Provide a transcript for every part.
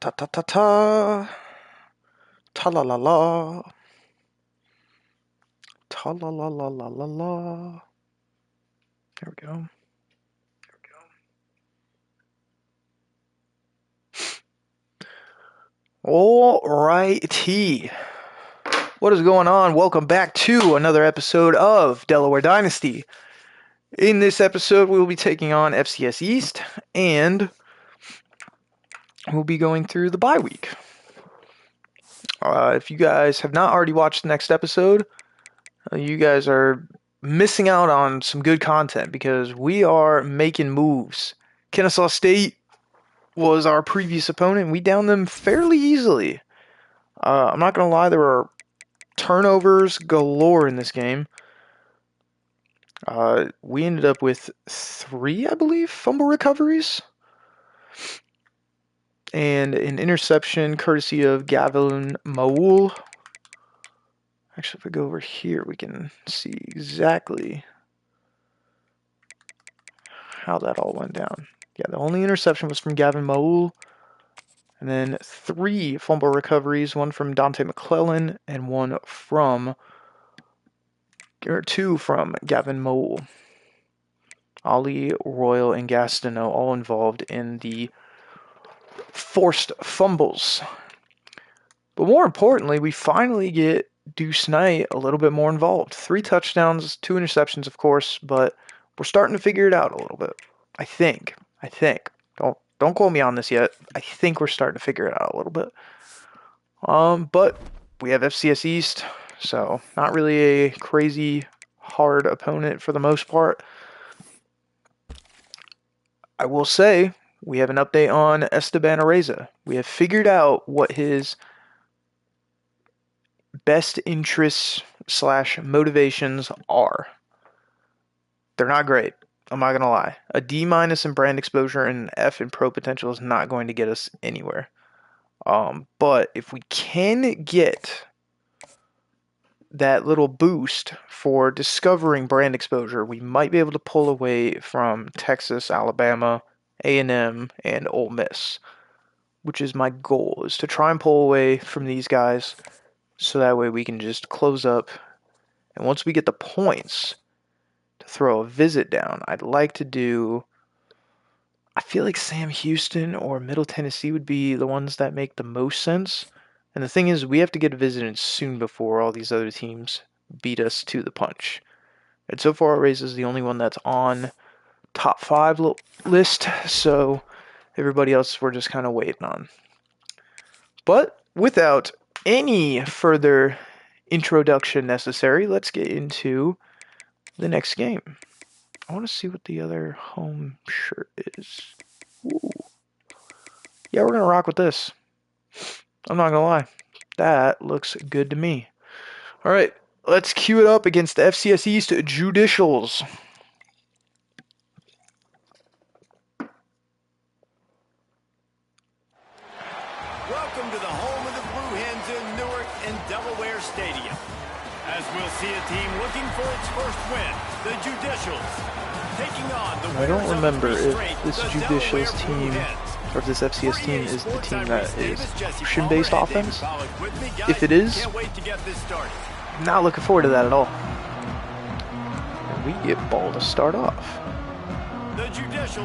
ta ta ta ta. Ta la la la. Ta la la la la la la. There we go. Alrighty. What is going on? Welcome back to another episode of Delaware Dynasty. In this episode, we will be taking on FCS East, and we'll be going through the bye week. If you guys have not already watched the next episode, you guys are missing out on some good content because we are making moves. Kennesaw State was our previous opponent. We downed them fairly easily. I'm not going to lie, there were turnovers galore in this game. We ended up with 3, I believe, fumble recoveries. And an interception courtesy of Gavin Maul. Actually, if we go over here, we can see exactly how that all went down. Yeah, the only interception was from Gavin Maul. And then 3 fumble recoveries, one from Dante McClellan and 2 from Gavin Maul. Ali, Royal, and Gastineau all involved in the forced fumbles. But more importantly, we finally get Deuce Knight a little bit more involved. 3 touchdowns, 2 interceptions, of course, but we're starting to figure it out a little bit. I think. Don't quote me on this yet. I think we're starting to figure it out a little bit. But we have FCS East, so not really a crazy hard opponent for the most part. I will say we have an update on Esteban Areza. We have figured out what his best interests / motivations are. They're not great. I'm not going to lie. A D- in brand exposure and an F in pro potential is not going to get us anywhere. But if we can get that little boost for discovering brand exposure, we might be able to pull away from Texas, Alabama, A&M, and Ole Miss, which is my goal, is to try and pull away from these guys so that way we can just close up. And once we get the points to throw a visit down, I'd like to do... I feel like Sam Houston or Middle Tennessee would be the ones that make the most sense. And the thing is, we have to get a visit in soon before all these other teams beat us to the punch. And so far, Areza is the only one that's on top 5 list, so everybody else we're just kind of waiting on. But without any further introduction necessary, let's get into the next game. I want to see what the other home shirt is. Ooh. Yeah, we're going to rock with this. I'm not going to lie. That looks good to me. All right, let's cue it up against the FCS East Judicials. Welcome to the home of the Blue Hens in Newark and Delaware Stadium. As we'll see a team looking for its first win, the Judicials taking on the I don't remember if this Judicials team or if this FCS team is the team that is option-based offense. If it is, I'm not looking forward to that at all. And we get ball to start off. That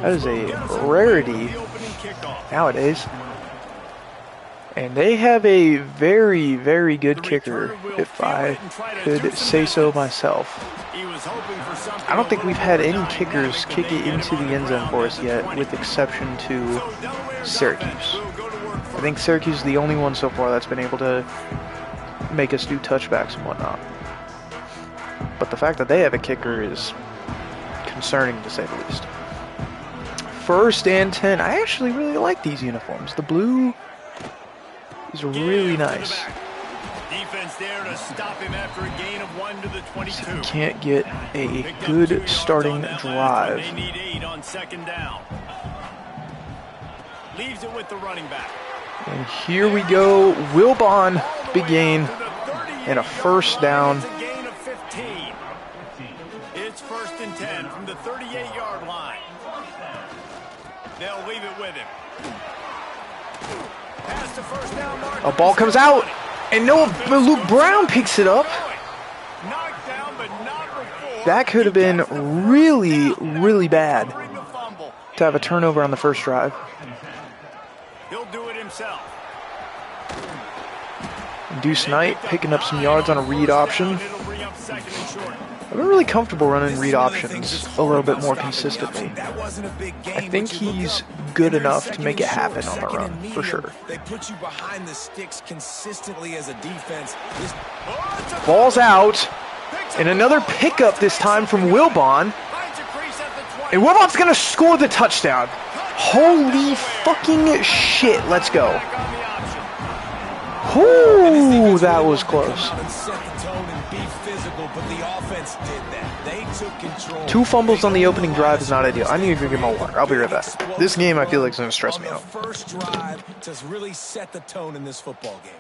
is a rarity nowadays. And they have a very, very good kicker, if I could say so myself. I don't think we've had any kickers kick it into the end zone for us yet, with exception to Syracuse. I think Syracuse is the only one so far that's been able to make us do touchbacks and whatnot. But the fact that they have a kicker is concerning, to say the least. 1st and 10. I actually really like these uniforms. The blue is really nice. Defense there to stop him after a gain of 1 to the 22. We can't get a good starting drive. They need 8 on 2nd down. Leaves it with the running back. And here we go. Wilbon, big gain, and a 1st down. It's 1st and 10 from the 38-yard line. They'll leave it with him. Past the first down marker. A ball comes out, and Luke Brown picks it up. Knocked down, but not before. That could have been really, really bad to have a turnover on the first drive. He'll do it himself. Deuce Knight picking up some yards on a read option. I've been really comfortable running read options a little bit more consistently. I think he's good enough to make it happen on the run, for sure. They put you behind the sticks consistently as a defense. Ball's out, and another pickup this time from Wilbon. And Wilbon's going to score the touchdown. Holy fucking shit, let's go. Ooh, that was close. 2 fumbles on the opening drive is not ideal. I need to go get my water. I'll be right back. This game I feel like is going to stress me out. First drive to really set the tone in this football game.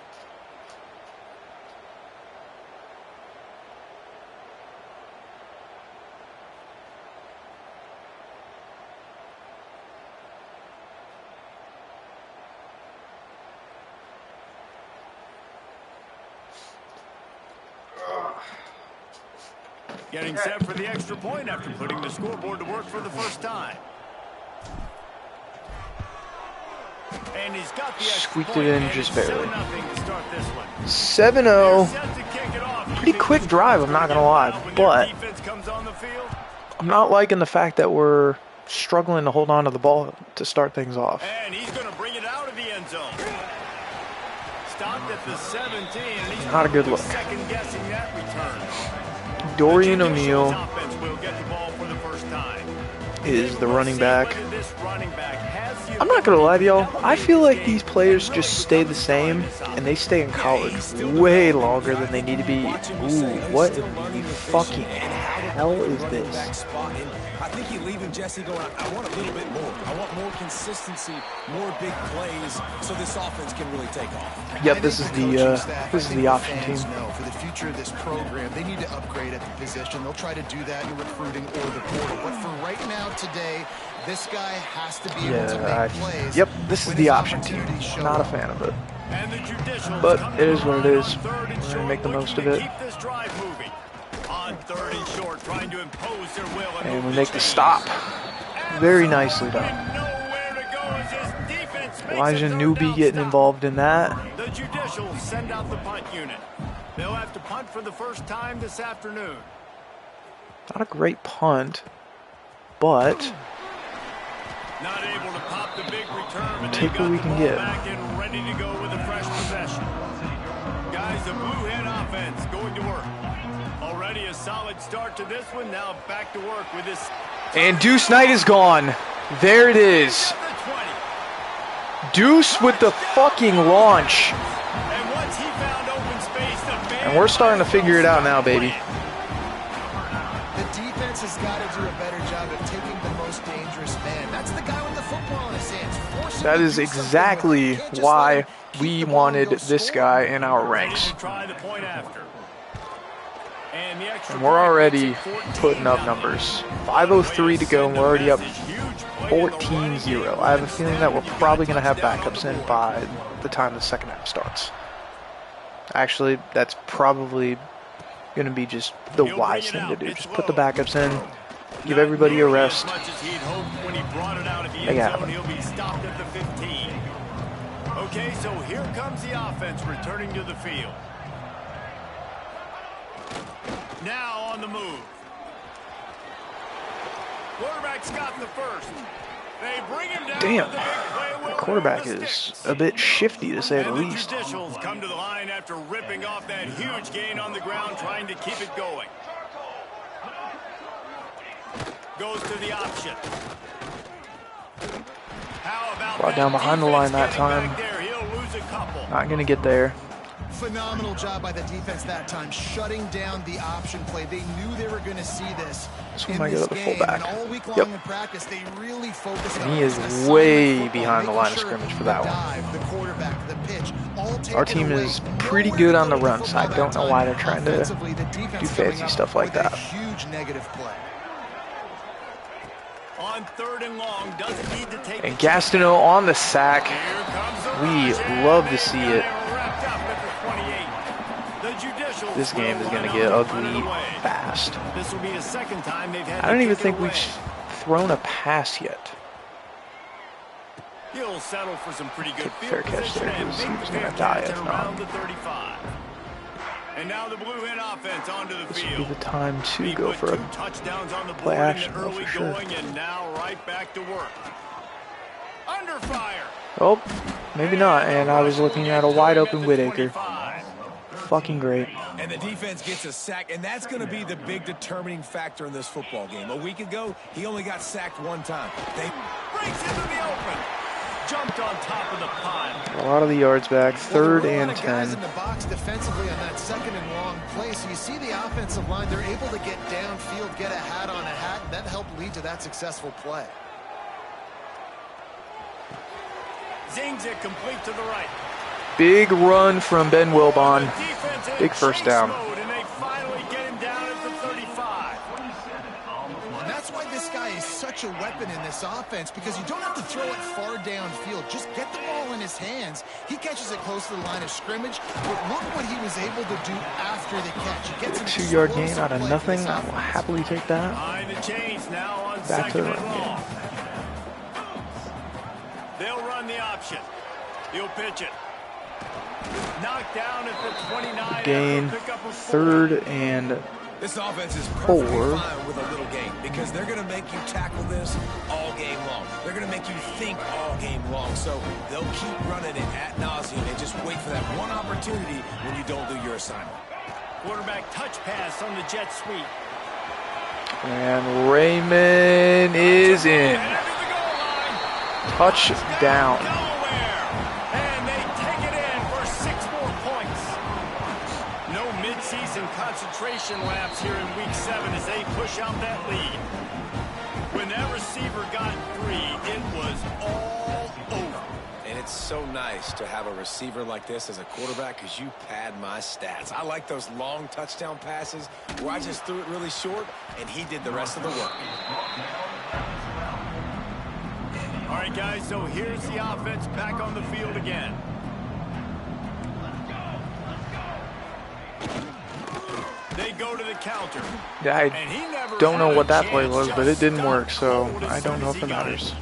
Getting set for the extra point after putting the scoreboard to work for the first time. And he's got the squeaked it in just barely. 7-0. 7-0. Pretty quick drive, I'm not going to lie. But I'm not liking the fact that we're struggling to hold on to the ball to start things off. And he's going to bring it out of the end zone. Stopped at the 17. And he's not a good look. Second guessing that return. Dorian O'Neal is the running back. I'm not going to lie to y'all. I feel like these players just stay the same, and they stay in college way longer than they need to be. Ooh, what in the fucking hell is this? I think he's leaving Jesse going, I want a little bit more. I want more consistency, more big plays, so this offense can really take off. Yep, this is the option team. For the future of this program, they need to upgrade at the position. They'll try to do that in recruiting or the portal. But for right now, today, this guy has to be able to make plays. Yep, this is the option team. Not a fan of it. But it is what it is. We're going to make the most of it. And we make the stop. Very nicely done. Elijah Newby getting involved in that. The Judicials send out the punt unit. They'll have to punt for the first time this afternoon. Not a great punt, but not able to pop the big return, but take what we can get. Back and ready to go with a fresh possession. Guys, the Blue Hen offense going to work. Already a solid start to this one. Now back to work with this. And Deuce Knight is gone. There it is. Deuce with the fucking launch. And once he found open space, and we're starting to figure it out now, baby. The defense has got to do a better job of taking the most dangerous man. That's the guy with the football in his hands. That is exactly why we wanted this guy in our ranks. And we're already putting up numbers. 5:03 to go, and we're already up 14-0. I have a feeling that we're probably going to have backups in by the time the second half starts. Actually, that's probably going to be just the wise thing to do. Just put the backups in, give everybody a rest. Make it happen. Okay, so here comes the offense returning to the field. Now on the move. Quarterback's got the first. They bring him down. Damn, the quarterback is a bit shifty to say the least. The Judicials come to the line after ripping off that huge gain on the ground, trying to keep it going. Goes to the option. How about brought down behind the line that time. Not going to get there. Phenomenal job by the defense that time, shutting down the option play. They knew they were going to see this. This one might go to the fullback. Yep. Practice, they really and he is way behind the line of scrimmage for that one. Our team is pretty good on the run, so I don't know why they're trying to do fancy stuff like that. Huge negative play. On 3rd and long, doesn't need to take. And Gastineau on the sack. We love to see it. This game is going to get ugly fast. This will be the 2nd time they've had. I don't even think we've thrown a pass yet. He'll settle for some pretty good fair catch there, because he was going to die if not. And now the Blue Hen offense onto the This field. would be the time to go for a touchdowns on the play board action, in the early for sure. going, and now right back to work. Under fire. Oh, maybe not. And I was looking at a wide open Whitaker. Fucking great. And the defense gets a sack, and that's going to be the big determining factor in this football game. A week ago, he only got sacked 1 time. They breaks into the open. Jumped on top of the pile. A lot of the yards back. 3rd and 10. Guys in the box defensively on that 2nd and long play. So you see the offensive line, they're able to get downfield, get a hat on a hat, and that helped lead to that successful play. Zings it complete to the right. Big run from Ben Wilbon. Big first down. And they finally get him down at the 35. And that's why this guy is such a weapon in this offense, because you don't have to throw it far downfield. Just get the ball in his hands. He catches it close to the line of scrimmage, but look what he was able to do after the catch. He gets an 2-yard gain out of nothing. I will happily take that. Behind the chains now on Back to the 2nd run and game. long. They'll run the option. He'll pitch it. Knocked down at the 29. Gain 3rd and This offense is perfectly 4. fine with a little game because they're going to make you tackle this all game long. They're going to make you think all game long. So they'll keep running it ad nauseum and just wait for that one opportunity when you don't do your assignment. Quarterback touch pass on the jet sweep. And Raymond is in. And under the goal line. Touchdown. Delaware. And they take it in for 6 more points. No midseason concentration laps here in week 7 as they push out that lead. When that receiver got 3, it was all over. And it's so nice to have a receiver like this as a quarterback because you pad my stats. I like those long touchdown passes where I just threw it really short and he did the rest of the work. All right, guys, so here's the offense back on the field again. They go to the counter. I don't know what that play was, but it didn't work, so I don't know if it matters.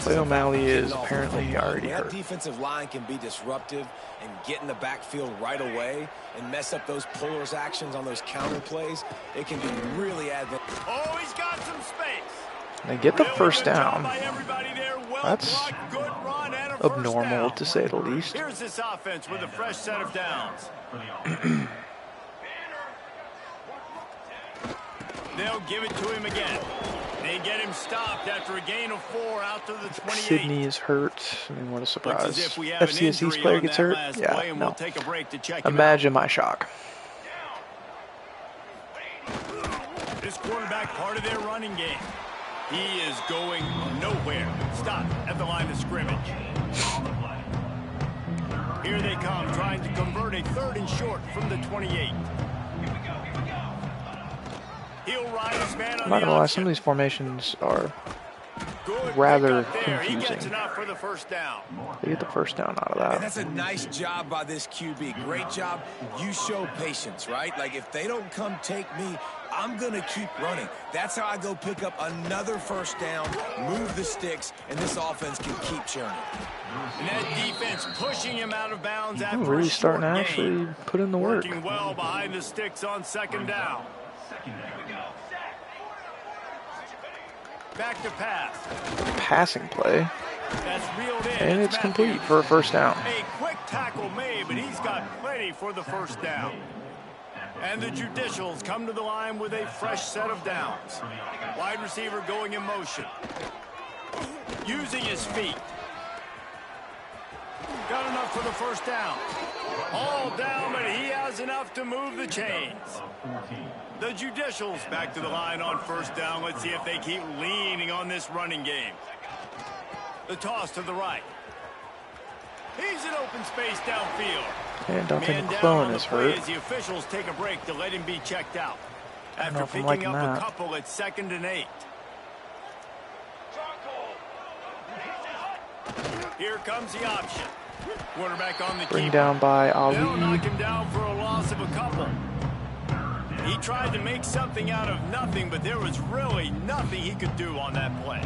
Clay O'Malley is apparently already That hurt. defensive line can be disruptive and get in the backfield right away and mess up those pullers actions on those counter plays. It can be really advantageous. Oh, he's got some space. They get the Really first good job down. by everybody there. Well That's blocked, good run, and a first abnormal, down. to say the least. Here's this offense with a fresh set of downs. They'll give it to him again. They get him stopped after a gain of 4 out to the 28. Sydney is hurt. I mean, what a surprise. Looks as if we have an FCS East injury player on gets that hurt? last Yeah, play, and no. we'll take a break to check him Imagine my shock. out. This quarterback part of their running game. He is going nowhere. Stop at the line of scrimmage. Here they come, trying to convert a 3rd and short from the 28. He'll ride his man on I'm not the gonna lie, option. some of these formations are Good rather pickup there. He gets confusing. enough for the first down. They get the first down out of And that. that's a nice job by this QB. Great job. You show patience, right? Like, if they don't come take me, I'm going to keep running. That's how I go pick up another first down, move the sticks, and this offense can keep churning. And that defense pushing him out of bounds after Really a starting to short actually gain. put in the work. Working well behind the sticks on 2nd down. Back to pass. Passing play, That's reeled in. and it's Matthews. complete for a first down. A quick tackle made, but he's got plenty for the first down. And the Judicials come to the line with a fresh set of downs. Wide receiver going in motion. Using his feet. Got enough for the first down. All down, but he has enough to move the chains. The Judicials back to the line on first down. Let's see if they keep leaning on this running game. The toss to the right. He's in open space downfield. And Dante Man down McClellan on the is play hurt. as the officials take a break to let him be checked out. don't know After if I'm picking liking up that. a couple at 2nd and 8. Here comes the option. Quarterback on the Bring down by They'll knock Ali. him down for a loss of a couple. He tried to make something out of nothing, but there was really nothing he could do on that play.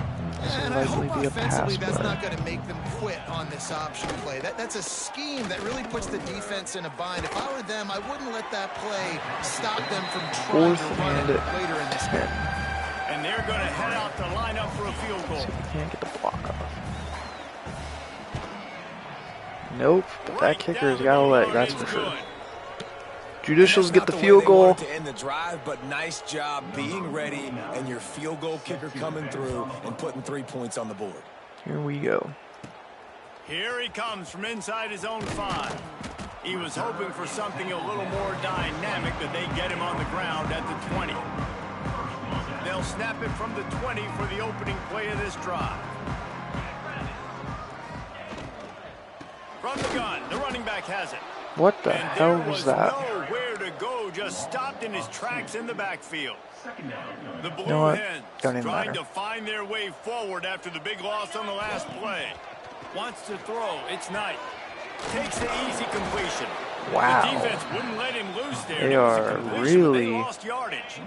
And I hope Likely be a pass offensively that's play. not going to make them quit on this option play. That's a scheme that really puts the defense in a bind. If I were them, I wouldn't let that play stop them from trying to Fourth run and it later in this game. And they're going to head out to line up for a field goal. See if we can't get the block off. Nope, but that kicker's got a leg, that's for sure. Judicials get the field goal. To end the drive, but nice job being ready and your field goal kicker coming through and putting 3 points on the board. Here we go. Here he comes from inside his own 5. He was hoping for something a little more dynamic, but they get him on the ground at the 20. They'll snap it from the 20 for the opening play of this drive. From the gun, the running back has it. What the And hell there was that? nowhere to go, just stopped in his tracks in the backfield. The Blue know what? Hens Don't even trying matter. to find their way forward after the big loss on the last play. Wants to throw, it's Knight. Takes the easy completion. Wow. The defense wouldn't let him loose there. They It was a are completion, but really they lost yardage.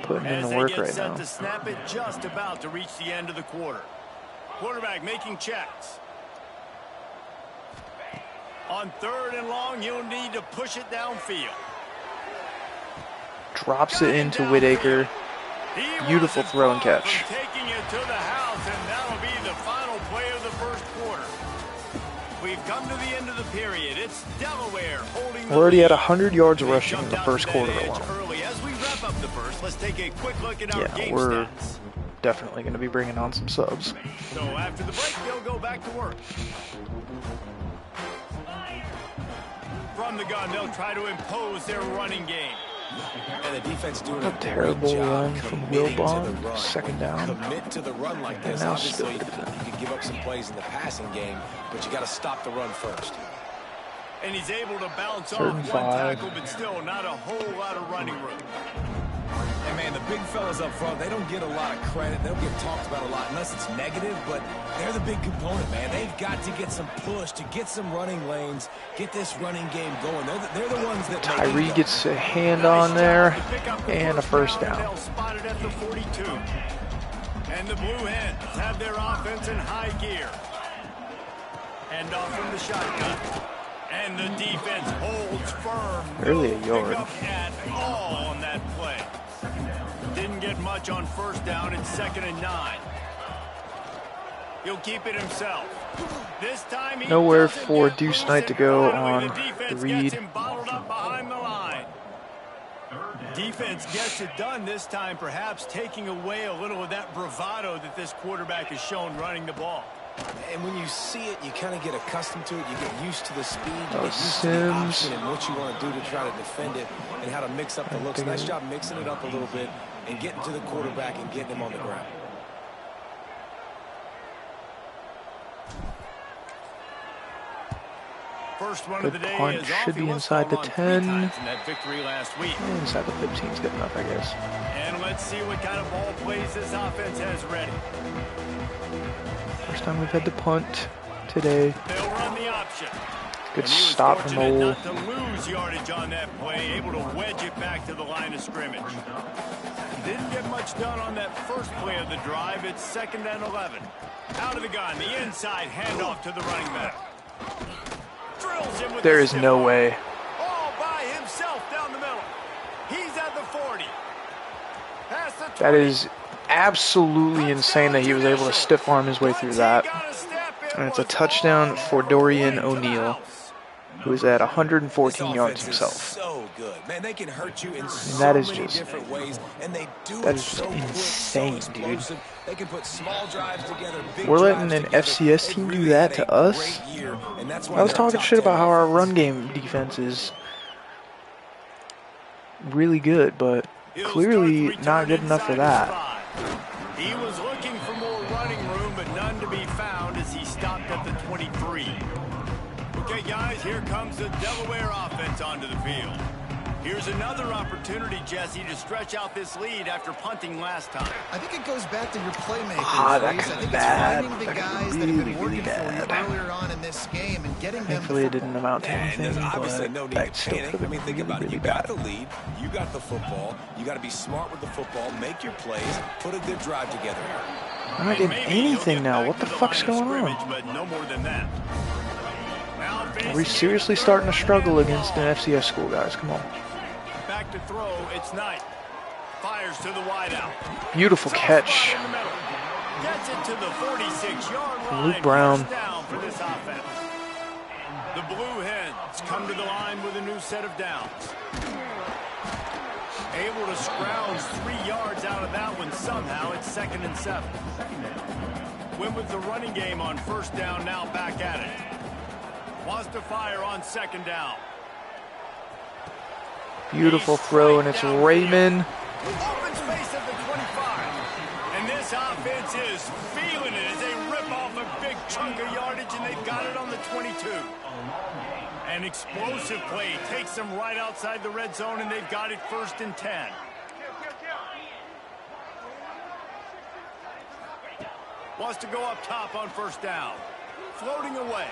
putting in As the they work get right set now. to snap it, just about to reach the end of the quarter. Quarterback making checks. On 3rd and long, you'll need to push it downfield. Drops it into Whitaker. He Beautiful wasn't throw and far catch. from taking it to the house, and that'll be the final play of the first quarter. We've come to the end of the period. It's Delaware holding the We're already at lead. 100 yards They rushing in jumped the out first to that quarter edge alone. early. As we wrap up the first, let's take a quick look at our Yeah, game we're stats. definitely going to be bringing on some subs. So after the break, they'll go back to work. From the gun, they'll try to impose their running game. And the defense doing A a terrible great job run from committing to Wilbon. the run. Second down. Commit to the run like this. now Obviously, you still can give up some plays in the passing game, but you got to stop the run first. And he's able to bounce off 3rd one and 5. tackle, but still not a whole lot of running room. And man, the big fellas up front, they don't get a lot of credit. They don't get talked about a lot unless it's negative, but they're the big component, man. They've got to get some push, to get some running lanes, get this running game going. They're the ones that make it Tyree go. gets a hand on there To pick up the and a first down. down. They'll spot it at the 42. And the Blue Hens have their offense in high gear. And off from the shotgun. And the defense holds firm. Barely a No yard. pickup at all on that play. Didn't get much on 1st down. It's 2nd and 9. He'll keep it himself. This time he Nowhere doesn't for get Deuce loose, Knight to and go finally on the defense the read. gets him bottled up behind the line. Defense gets it done this time, perhaps taking away a little of that bravado that this quarterback has shown running the ball. And when you see it, you kind of get accustomed to it. You get used to the speed. You Oh, get used to the Sims. option and what you want to do to try to defend it and how to mix up the looks. Nice job mixing it up a little bit and getting to the quarterback and getting him on the ground. First run Good of the day punt. is off. Should He be was inside the called on 10. 3 times in that victory last week. Inside the 15 is good enough, I guess. And let's see what kind of ball plays this offense has ready. First time we've had to punt today. They'll run the option. Good And he was stop from fortunate Ole. not to lose yardage on that play, able to wedge it back to the line of scrimmage. Didn't get much done on that first play of the drive. It's 2nd and 11. Out of the gun, the inside handoff to the running back. Drills him with There the is stiff no arm. way. All by himself down the middle. He's at the 40. Past the 20. That is absolutely insane that he was able to stiff arm his way through that. And it's a touchdown for Dorian O'Neal, who is at 114 yards This offense is himself. so good. Man, they can hurt you in so that is many just- different ways, and they do that it is so just quick, insane, so dude. explosive. They can put small drives together, big We're letting drives an together. FCS They've team do really that had to a us? great year, and that's why I was they're a talking top shit 10 about how our offense. run game defense is really good, but He'll clearly start to not return good enough for inside that. his 5. He was looking for more running room, but none to be found as he stopped at the 23. Okay, guys, here comes the Delaware offense onto the field. Here's another opportunity, Jesse, to stretch out this lead after punting last time. I think it goes back to your playmakers. That Reese. could I be think bad. it's finding the That guys could that have really, been working really for you bad. earlier on in this game and getting them Thankfully, it the didn't amount to And there's anything, obviously but no need that to still panic. could I have mean, been think really, about it. really You got bad. the lead. You got the football. You got to be smart with the football. Make your plays. Put a good drive together. I'm not getting anything now. What the fuck's going on? But no more than that. Are we seriously starting to struggle against an FCS school, guys? Come on. Back to throw, it's Knight. Fires to the wideout. Beautiful catch. Gets it to the 46-yard line. Luke Brown. First down for this offense. The Blue Hens come to the line with a new set of downs. Able to scrounge 3 yards out of that one somehow. It's 2nd and 7. Went with the running game on first down, now back at it. Wants to fire on 2nd down. Beautiful throw, and it's Raymond. Open space at the 25. And this offense is feeling it as they rip off a big chunk of yardage, and they've got it on the 22. An explosive play takes them right outside the red zone, and they've got it 1st and 10. Wants to go up top on first down. Floating away.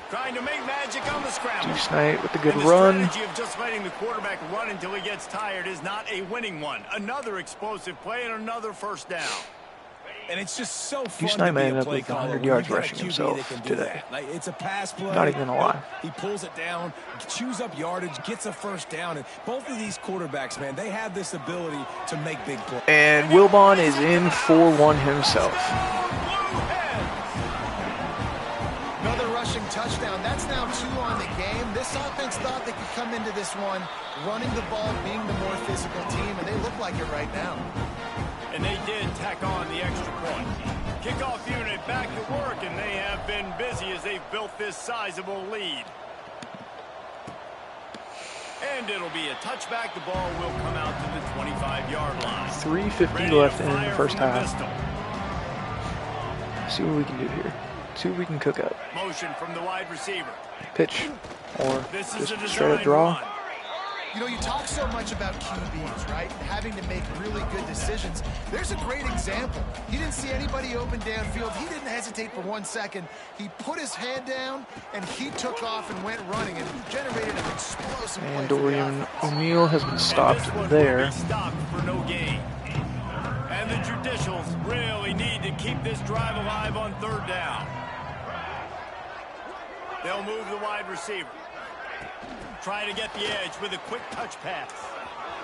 Trying to make magic on the scramble. Snight with a good and the run. strategy of just letting the quarterback run until he gets tired is not a winning one. Another explosive play and another first down. And it's just so fun Snight to be may a end up play with caller 100 when yards you got a rushing QB himself that can do today. that. Like, it's a pass play. Not even gonna lie. He pulls it down, chews up yardage, gets a first down. And both of these quarterbacks, man, they have this ability to make big plays. And Wilbon is in for one himself. Another rushing touchdown. That's now 2 on the game. This offense thought they could come into this one running the ball, being the more physical team, and they look like it right now. And they did tack on the extra point. Kickoff unit back to work, and they have been busy as they've built this sizable lead. And it'll be a touchback. The ball will come out to the 25-yard line. 3:50 left in the first half. See what we can do here. See what we can cook up. Motion from the wide receiver. Pitch or This is just a straight up design draw. run. You know, you talk so much about QBs, right? Having to make really good decisions. There's a great example. He didn't see anybody open downfield. He didn't hesitate for 1 second. He put his head down, and he took off and went running and generated an explosive play. And for the Dorian offense. O'Neal has been stopped And this one there. will be stopped for no gain. And the Judicials really need to keep this drive alive on 3rd down. They'll move the wide receiver. Trying to get the edge with a quick touch pass.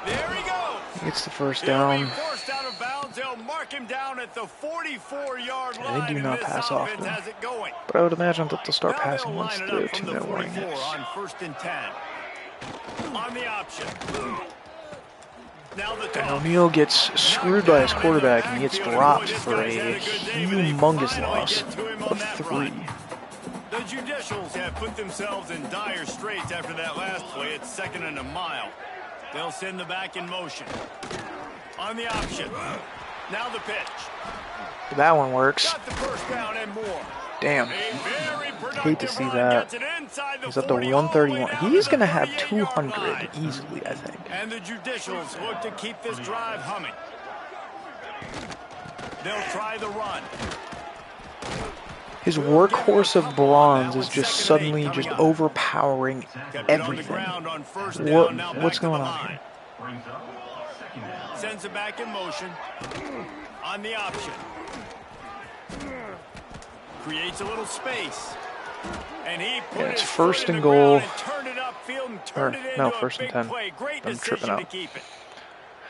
There he goes. Gets the first He'll down. be forced out of bounds. They'll mark him down at the 44-yard They line. do not and this pass offense often. has it going. But I would imagine that they'll start Now passing they'll once line it the up from the 2-minute warning 44 hits. on 1st and 10. On the option. Now the And toss. O'Neal gets screwed by his quarterback and he gets dropped for a humongous loss of 3. The Judicials have put themselves in dire straits after that last play. It's 2nd and a mile. They'll send the back in motion. On the option. Now the pitch. That one works. Got the first down and more. Damn. A very Hate to productive see run that. gets it inside the He's up to 40, all the way 131. down He's to going to the have 38-yard 200 line. easily, I think. And the Judicials look to keep this drive humming. They'll try the run. His workhorse of bronze is just suddenly just overpowering everything. What's going on here? Sends it back in motion. On the option. Creates a little space. And he put Yeah, it's his first foot in and the goal. ground and turned it upfield and Or, turned it no, into a 1st and big 10. play. Great I'm tripping decision to out. keep it.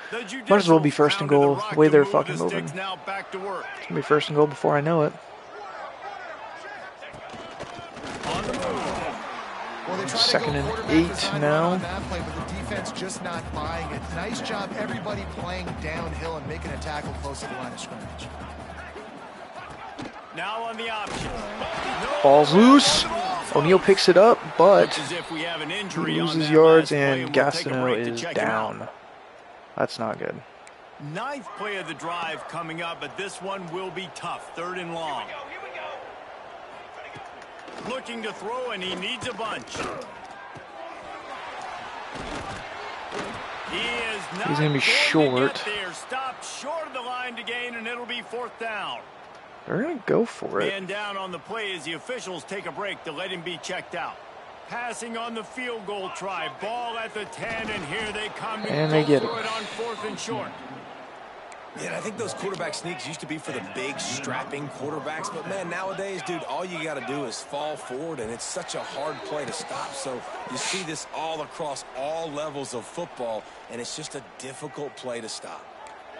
The Might as well be Judicials first and pounded the goal. rock The way to they're move the fucking moving. sticks. Now back to work. It's going to be 1st and goal before I know it. On the move. Well, they try to 2nd go and quarterback 8 design now. on that play, but the defense just not buying it. Nice job, everybody playing downhill and making a tackle close to the line of scrimmage. Now on the option. Ball's loose. O'Neal picks it up, but Looks as if we have an he injury on loses that yards last play, and we'll take a Gastineau break to is check him out. down. That's not good. 9th play of the drive coming up, but this one will be tough. 3rd and long. Looking to throw, and he needs a bunch. He's going to be short. Stopped short of the line to gain, and it'll be 4th down. They're going to go for it. Man down on the play as the officials take a break to let him be checked out. Passing on the field goal try. Ball at the 10, and here they come. And they get it. On 4th and short. Yeah, and I think those quarterback sneaks used to be for the big, strapping quarterbacks. But, man, nowadays, dude, all you got to do is fall forward, and it's such a hard play to stop. So you see this all across all levels of football, and it's just a difficult play to stop.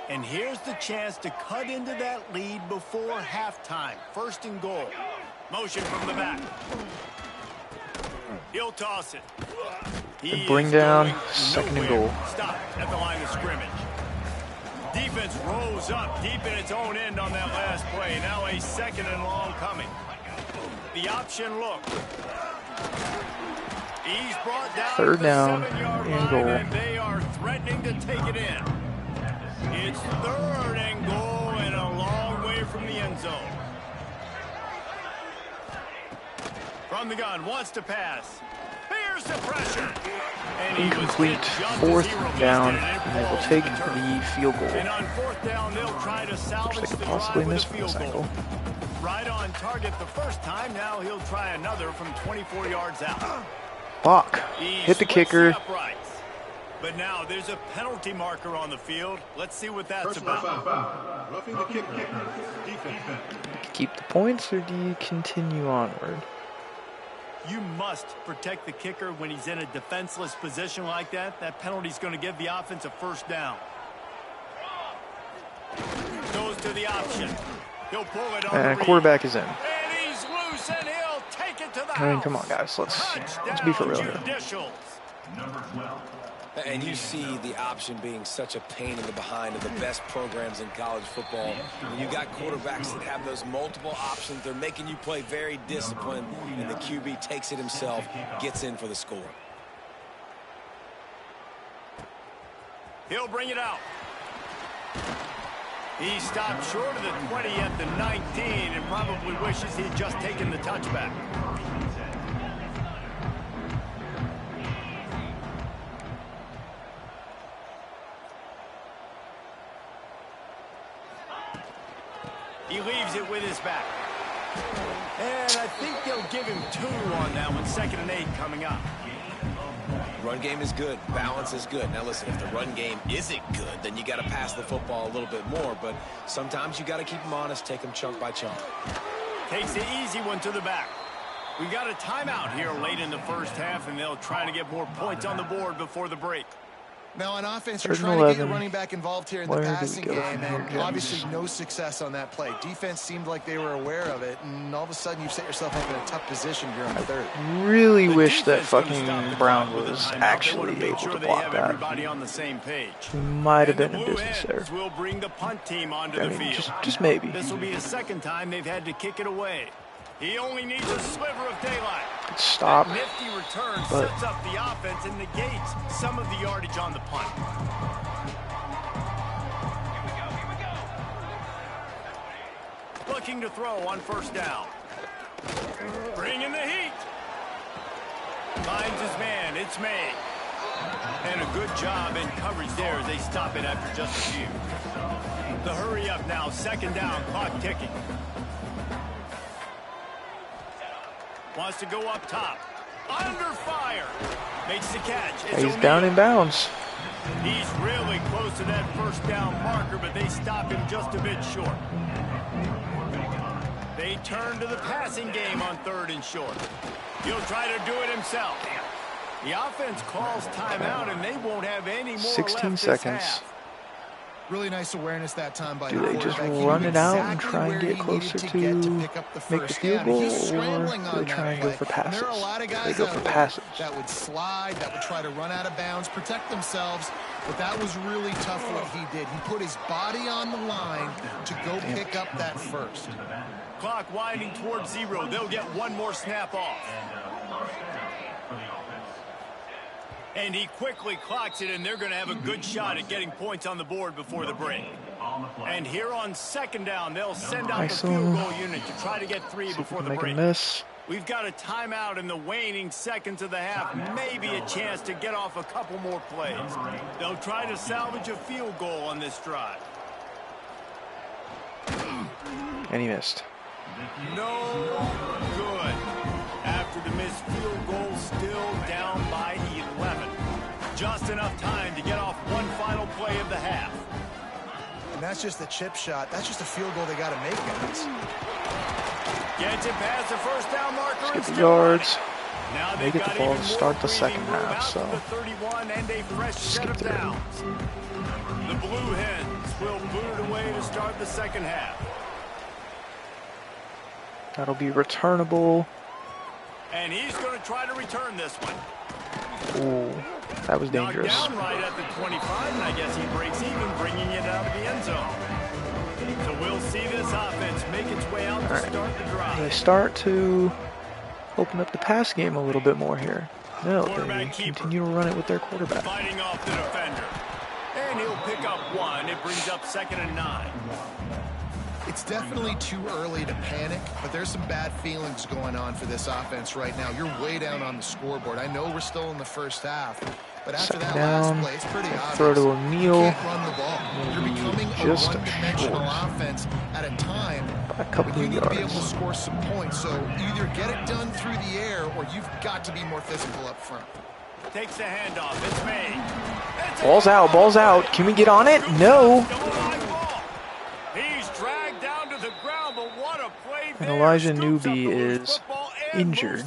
And here's the chance to cut into that lead before halftime. 1st and goal. Motion from the back. He'll toss it. They bring down 2nd and goal. Stop at the line of scrimmage. Defense rolls up deep in its own end on that last play. Now a 2nd and long coming. The option look. He's brought down 3rd down 7-yard and line, goal. and they are threatening to take it in. It's 3rd and goal and a long way from the end zone. From the gun, wants to pass. Here's the pressure. Incomplete. 4th down, and they will take the field goal. And on 4th down, they'll try to salvage Which they the could possibly drive miss with a from field this goal. angle. Right on target the first time. Now he'll try another from 24 yards out. Block. Hit the kicker. The uprights. But now there's a penalty marker on the field. Let's see what that's about. Roughing the kicker. Defense. Keep the points, or do you continue onward? You must protect the kicker when he's in a defenseless position like that. That penalty's going to give the offense a 1st down. Goes to the option. He'll pull it on And the quarterback is in. And he's loose, and he'll take it to the I mean, house. come on, guys. Let's be for real here. Judicials. And you see the option being such a pain in the behind of the best programs in college football. When you got quarterbacks that have those multiple options, they're making you play very disciplined, and the QB takes it himself, gets in for the score. He'll bring it out. He stopped short of the 20 at the 19 and probably wishes he'd just taken the touchback. He leaves it with his back. And I think they'll give him 2 on that one. 2nd and 8 coming up. Run game is good. Balance is good. Now, listen, if the run game isn't good, then you got to pass the football a little bit more. But sometimes you got to keep them honest, take them chunk by chunk. Takes the easy one to the back. We got a timeout here late in the 1st half, and they'll try to get more points on the board before the break. Now on offense, you're 3rd and trying to get your 11. running back involved here in the Where do we passing go game, from here, and James? obviously no success on that play. Defense seemed like they were aware of it, and all of a sudden you've set yourself up in a tough position here on 3rd. Really The wish that defense gonna fucking stop the Brown clock with a was timeout. They actually wanna make able sure to they block have that. everybody on the same page. Might have And been the in Blue business there. Hens will bring the punt team onto I the mean, field. just maybe. This will be a 2nd time they've had to kick it away. He only needs a sliver of daylight. Good stop. That nifty return but- sets up the offense and negates some of the yardage on the punt. Looking to throw on 1st down. Bringing the heat. Finds his man. It's May. And a good job in coverage there as they stop it after just a few. The hurry up now. 2nd down. Clock ticking. Wants to go up top. Under fire. Makes the catch. It's He's O'Neal. down in bounds. He's really close to that 1st down marker, but they stop him just a bit short. They turn to the passing game on 3rd and short. He'll try to do it himself. The offense calls timeout, and they won't have any more 16 left seconds. this half. Really nice awareness that time by Do the they just quarterback. He run knew it out and exactly try and where get he closer needed to get to pick up the make the first field down. goal, He's or scrambling do on they that try and go play. for And there are a passes? lot of They guys go out for there passes. that would slide, that would try to run out of bounds, protect themselves, but that was really tough what he did. He put his body on the line to go pick up that first. Clock winding towards 0. They'll get one more snap off. And he quickly clocks it, and they're going to have a good shot at getting points on the board before the break. And here on 2nd down, they'll send out the Nice field one. goal unit to try to get 3 See if we before can the make a break. miss. We've got a timeout in the waning seconds of the half. Maybe a chance to get off a couple more plays. They'll try to salvage a field goal on this drive. And he missed. No good. After the missed field goal, still down by 11. Just enough time to get off one final play of the half. And that's just a chip shot. That's just a field goal they got to make, guys. Gets it past the first down marker. Skip the yards. Now They get the ball to start the second half, so the 31 and a fresh set of downs. The Blue Hens will boot it away to start the second half. That'll be returnable. And he's going to try to return this one. Ooh, that was dangerous. Knocked down right at the 25, and I guess he breaks even, bringing it out of the end zone. So we'll see this offense make its way out to start the drive. They start to open up the pass game a little bit more here. No, they continue to run it with their quarterback. Fighting off the defender. And he'll pick up one. It brings up 2nd and 9. It's definitely too early to panic, but there's some bad feelings going on for this offense right now. You're way down on the scoreboard. I know we're still in the first half, but after that last play, it's pretty obvious. Throw to O'Neal. You can't run the ball. You're becoming a one-dimensional offense at a time when you need to be able to score some points. So either get it done through the air, or you've got to be more physical up front. Takes the handoff. It's made. Ball's out. Ball's out. Can we get on it? No. He's dragged down to the ground, but what a play. And Elijah Newby is injured.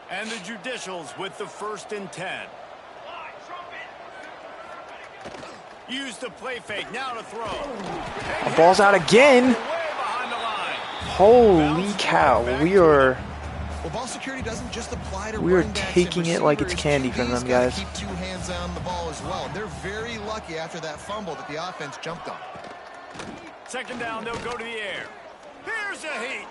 And the Judicials with the 1st and 10. Use the play fake. Now to throw. The ball's out again. Holy cow. Well, ball security doesn't just apply to we are taking it like it's candy from them, guys. Keep 2 hands on the ball as well. They're very lucky after that fumble that the offense jumped on. 2nd down, they'll go to the air. Here's a heat.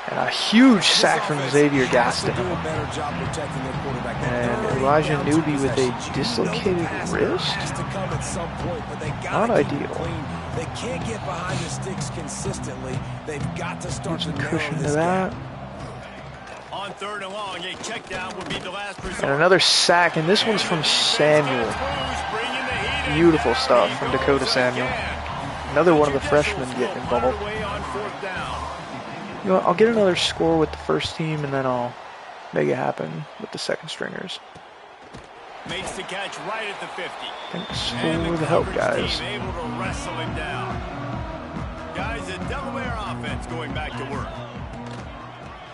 And a huge sack from Xavier Gaston. And Elijah Newby with a dislocated wrist. Not ideal. They can't get behind the sticks consistently. They've got to start to narrow Cushion to this that. On 3rd and long, a check down would be the last resort. And another sack, and this one's from Samuel. Beautiful stuff from Dakota Samuel. Another one of the freshmen getting involved. You know, I'll get another score with the first team, and then I'll make it happen with the second stringers. Makes the catch right at the 50. Thanks for the help, guys. Able to wrestle him down. Guys, the Delaware offense going back to work.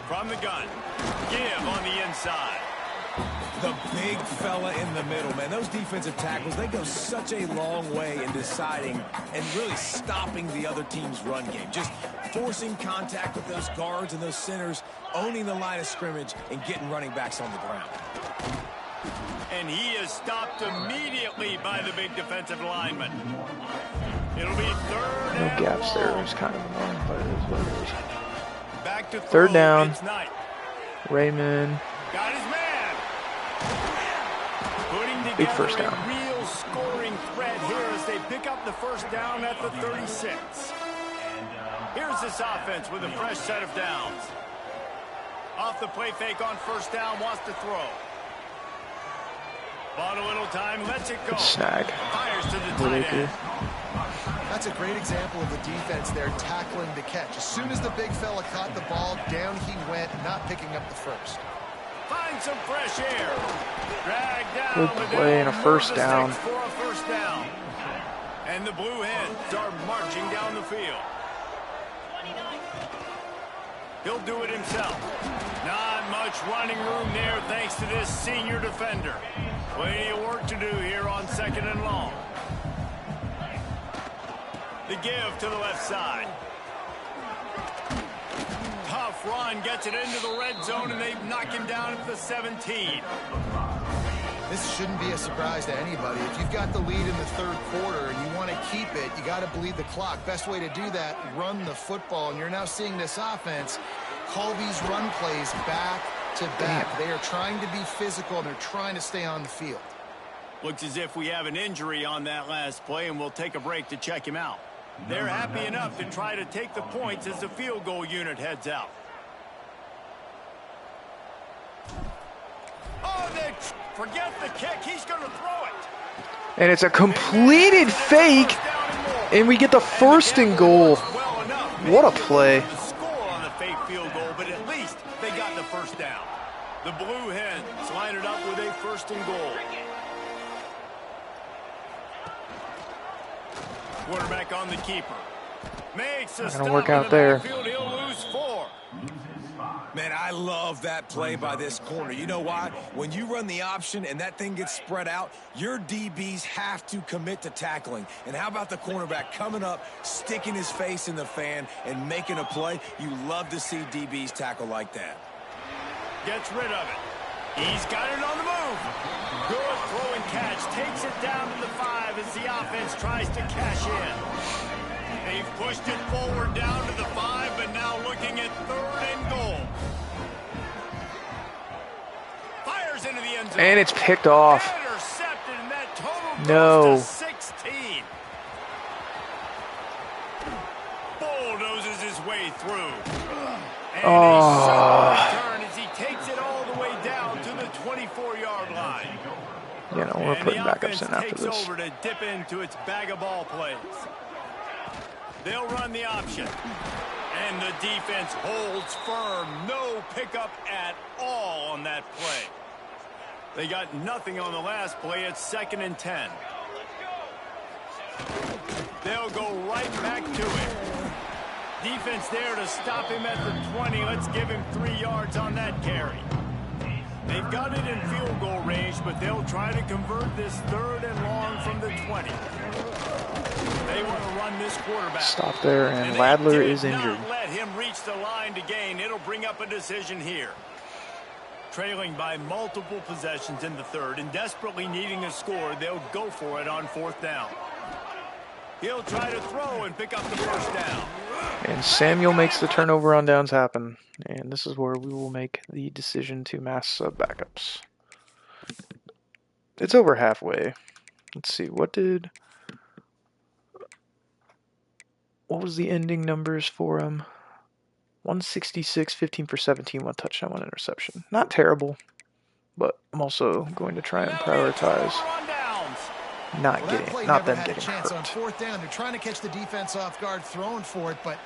From the gun. Give on the inside. The big fella in the middle, man. Those defensive tackles, they go such a long way in deciding and really stopping the other team's run game. Just forcing contact with those guards and those centers, owning the line of scrimmage, and getting running backs on the ground. And he is stopped immediately by the big defensive lineman. It'll be 3rd No and gaps there. long. It's kind of annoying, but it is what it is. Back to 3rd down. It's Knight. Raymond. Got his man. Putting together Big first down. a real scoring threat here as they pick up the 1st down at the 36. Here's this offense with a fresh set of downs. Off the play fake on 1st down, wants to throw. Bought a little time, lets it go. Good snag. Fires to the tight end. That's a great example of the defense there tackling the catch. As soon as the big fella caught the ball, down he went, not picking up the first. Find some fresh air. Drag down. Good play and a 1st down. For a 1st down. And the Blue Hens are marching down the field. He'll do it himself. Not much running room there thanks to this senior defender. Plenty of work to do here on 2nd and long. The give to the left side. Tough run, gets it into the red zone, and they knock him down at the 17. This shouldn't be a surprise to anybody. If you've got the lead in the 3rd quarter and you want to keep it, you got to bleed the clock. Best way to do that, run the football. And you're now seeing this offense call these run plays back to back. They are trying to be physical, and they're trying to stay on the field. Looks as if we have an injury on that last play, and we'll take a break to check him out. They're happy enough to try to take the points as the field goal unit heads out. Oh, they forget the kick. He's going to throw it. And it's a completed fake, and we get the first and goal. What a play. The score on the fake field goal, but at least they got the first down. The Blue Hens line it up with a first and goal. Quarterback on the keeper. Makes a Not stop gonna work in out the there. backfield. He'll lose 4. Man, I love that play by this corner. You know why? When you run the option and that thing gets spread out, your DBs have to commit to tackling. And how about the cornerback coming up, sticking his face in the fan, and making a play? You love to see DBs tackle like that. Gets rid of it. He's got it on the move. Good throw and catch. Takes it down to the 5 as the offense tries to cash in. They've pushed it forward down to the 5, but now looking at 3rd and goal. Fires into the end zone. And it's picked off. Intercepted, and that total No. goes to 16. Bulldozes his way through. And a sudden return as he takes it all the way down to the 24-yard line. You know, we're And putting the backups offense in after takes this. over to dip into its bag of ball plays. They'll run the option. And the defense holds firm. No pickup at all on that play. They got nothing on the last play. It's 2nd and 10. They'll go right back to it. Defense there to stop him at the 20. Let's give him 3 yards on that carry. They've got it in field goal range, but they'll try to convert this 3rd and long from the 20. They want to run this quarterback. Stop there, and they Ladler did is injured. not let him reach the line to gain. It'll bring up a decision here. Trailing by multiple possessions in the 3rd and desperately needing a score, they'll go for it on 4th down. He'll try to throw and pick up the first down. And Samuel makes the turnover on downs happen. And this is where we will make the decision to mass sub backups. It's over halfway. Let's see, what was the ending numbers for him? 166, 15 for 17, 1 touchdown, 1 interception. Not terrible, but I'm also going to try and prioritize not them getting hurt. On 4th down, they're trying to catch the defense off guard, throwing for it, but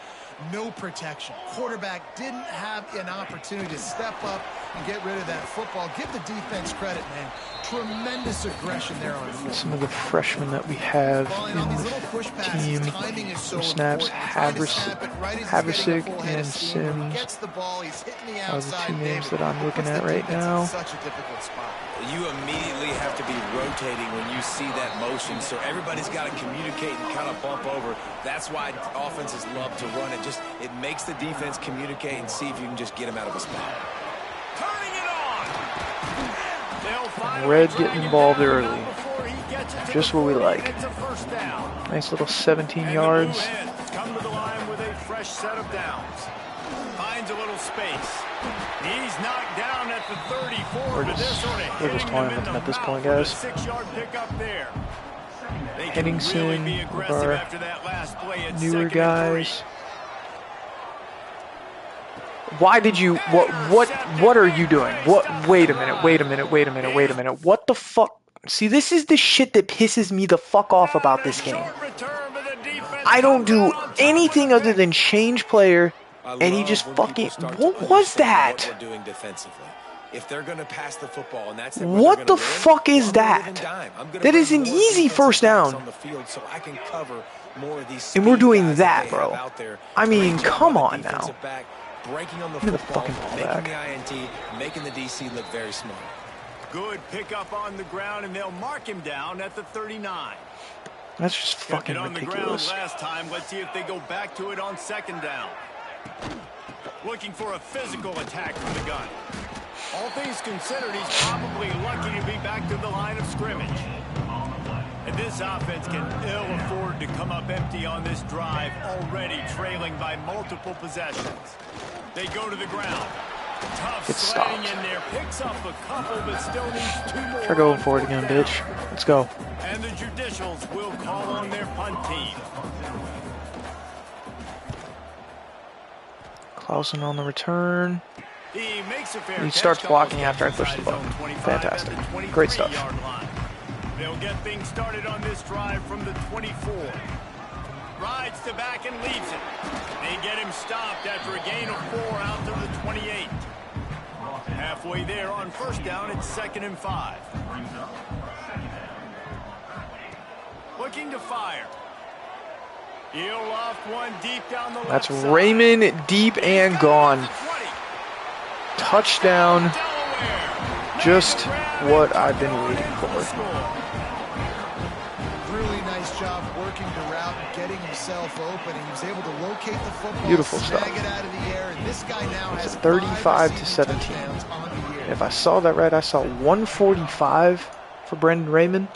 no protection. Quarterback didn't have an opportunity to step up and get rid of that football. Give the defense credit, man. Tremendous aggression there on 4th. Some of the freshmen that we have in the team for snaps, Haversick and Sims are the 2 names that I'm looking at right now. Such a difficult spot. You immediately have to be rotating when you see that motion, so everybody's got to communicate and kind of bump over. That's why offenses love to run it. It makes the defense communicate and see if you can just get him out of a spot. Turning it on. Red getting involved early. Just what we like. Nice little 17 yards. Come to the line with a fresh set of downs. Finds a little space. He's knocked down at the 34. We're just toying with him at this point, guys. 6-yard pickup there. Henningsen, with our newer guys. Why did you? What are you doing? Wait a minute. What the fuck? See, this is the shit that pisses me the fuck off about this game. I don't do anything other than change player, and he just fucking. What was that? What we're doing defensively. If they're going to pass the football, and that's what the fuck is that? That is an easy first down. On the field so I can cover more of these. And we're doing that, bro. I mean, come on now. Breaking on the Give me the football, fucking ball making back. the INT, making the DC look very smart. Good pickup on the ground, and they'll mark him down at the 39. That's just fucking on ridiculous. The ground last time. Let's see if they go back to it on 2nd down. Looking for a physical attack from the gun. All things considered, he's probably lucky to be back to the line of scrimmage. And this offense can ill afford to come up empty on this drive, already trailing by multiple possessions. They go to the ground. Get stopped. In there, picks up a couple, but still needs 2 more. Try going for it again, bitch. Let's go. And the Judicials will call on their punt team. Clausen on the return. He makes a fair He starts blocking after I push the button. Fantastic. Great stuff. They'll get things started on this drive from the 24. Rides to back and leaves it. They get him stopped after a gain of 4 out to the 28. Halfway there on first down, it's 2nd and 5. Looking to fire. He'll loft one deep down the left That's side. Raymond, deep and gone. Touchdown. Delaware. Just what I've been waiting for. Really nice job working the route and getting himself open. He was able to locate the football, Beautiful snag stuff. it out of the air, and this guy now has 35 to 17. If I saw that right, I saw 145 for Brendan Raymond.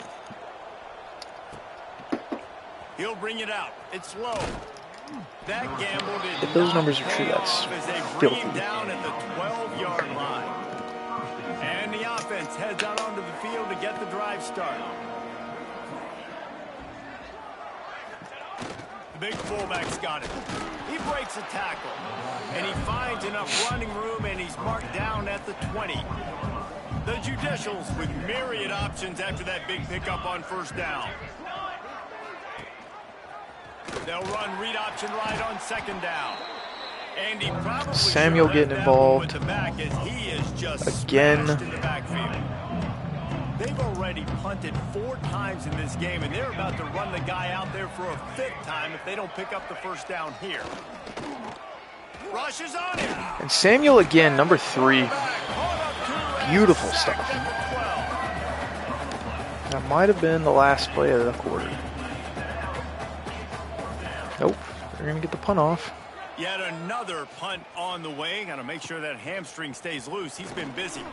He'll bring it out. It's low. That gamble did If those not numbers are true, pay that's off as they bring filthy. him down at the 12-yard line. And the offense heads out onto the field to get the drive started. The big fullback's got it. He breaks a tackle. And he finds enough running room, and he's marked down at the 20. The Judicials with myriad options after that big pickup on first down. They'll run read option right on 2nd down. And he probably Samuel should have getting left that one involved with the back as he is just again. smashed in the backfield. They've already punted 4 times in this game, and they're about to run the guy out there for a 5th time if they don't pick up the first down here. Rushes on him. And Samuel again, number 3. Beautiful stuff. That might have been the last play of the quarter. Nope, they're going to get the punt off. Yet another punt on the way. Got to make sure that hamstring stays loose. He's been busy.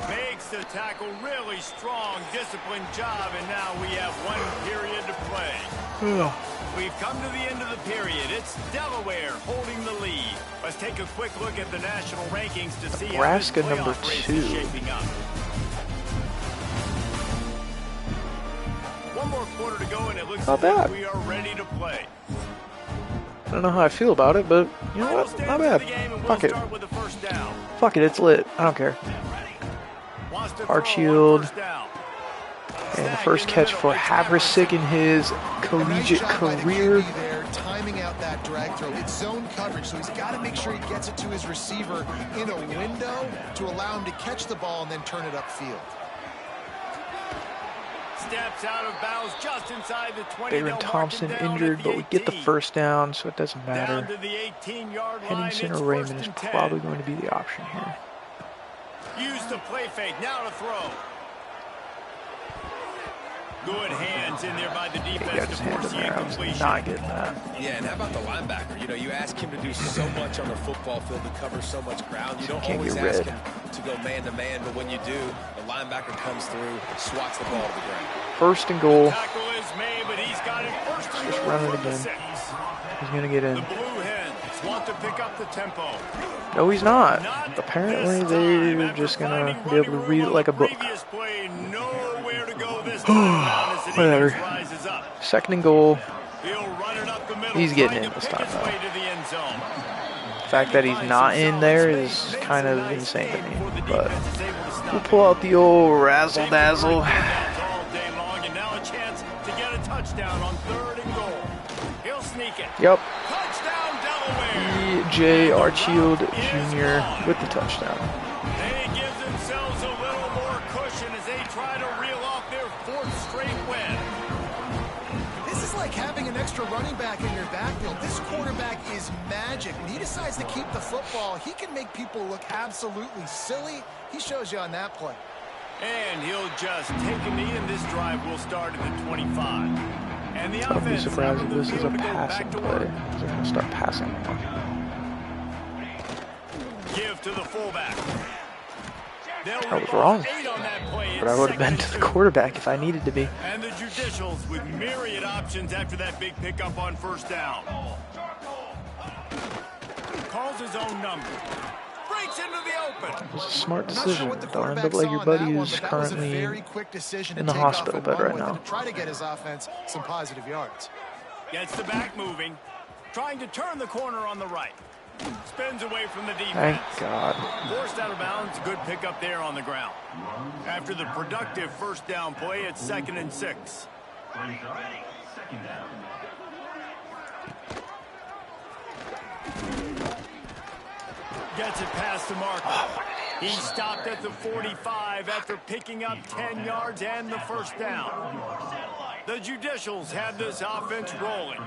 Makes the tackle, really strong, disciplined job, and now we have 1 period to play. We've come to the end of the period. It's Delaware holding the lead. Let's take a quick look at the national rankings to see Nebraska how this number playoff race 2. is shaping up. 1 more quarter to go, and it looks Not like bad. we are ready to play. I don't know how I feel about it, but you know what? Not bad. Fuck it. Fuck it, it's lit. I don't care. Archfield. And the first catch for Haversick in his collegiate career. Timing out that drag throw. It's zone coverage, so he's got to make sure he gets it to his receiver in a window to allow him to catch the ball and then turn it upfield. Steps out of bounds just inside the 20. Baron Thompson injured, but we get the first down, so it doesn't matter. Down to the 18-yard line. Henningsen or Raymond is probably going to be the option here. Used to play fake, now to throw. Good hands in there by the He defense got to his hand force in the there. I was incompletion. not getting that. Yeah, and how about the linebacker? You know, you ask him to do so much on the football field to cover so much ground. You don't Can't always get ask red. him to go man-to-man, but when you do, the linebacker comes through, swats the ball to the ground. First and goal. Tackle is made, but he's got it first and Just goal run it from the again. 6. He's going to get in. The Blue Hens want to pick up the tempo. No, he's not. Apparently, they're just going to be able to read it like a book. Play, nowhere to go this time. Whatever. Rises up. 2nd and goal. He'll run it up the middle, He's getting trying in to this pick time, his though. way to the end zone. The fact that he's not in there is kind of insane to me. But we'll pull out the old razzle dazzle. All day long, and now a chance to get a touchdown on 3rd and goal. He'll sneak it. Yep. Touchdown, Delaware. E.J. Archfield Jr. with the touchdown. They give themselves a little more cushion as they try to reel off their 4th straight win. This is like having an extra running back in your backfield. This quarterback is magic. When he decides to keep the football, he can make people look absolutely silly. He shows you on that play. And he'll just take a knee, and this drive will start at the 25. And the I'll be offense surprised out if on the this is a field to go passing back to play. work. They're going to start passing more. Give to the fullback. I was wrong. But I would have been to the quarterback if I needed to be. And the Judicials with myriad options after that big pickup on first down. Calls his own number. breaks into the open. It was a smart I'm not sure decision. what the Don't end quarterback up like saw your on that buddy one, who's but that was a currently very quick decision in to the take off hospital and bed run right with it now. to try to get his offense some positive yards. Gets the back moving. Trying to turn the corner on the right. Spins away from the defense. Thank God. Forced out of bounds. Good pickup there on the ground. After the productive first down play, it's 2nd and 6. Gets it past the marker. He stopped at the 45 after picking up 10 yards and the first down. The Judicials have this offense rolling.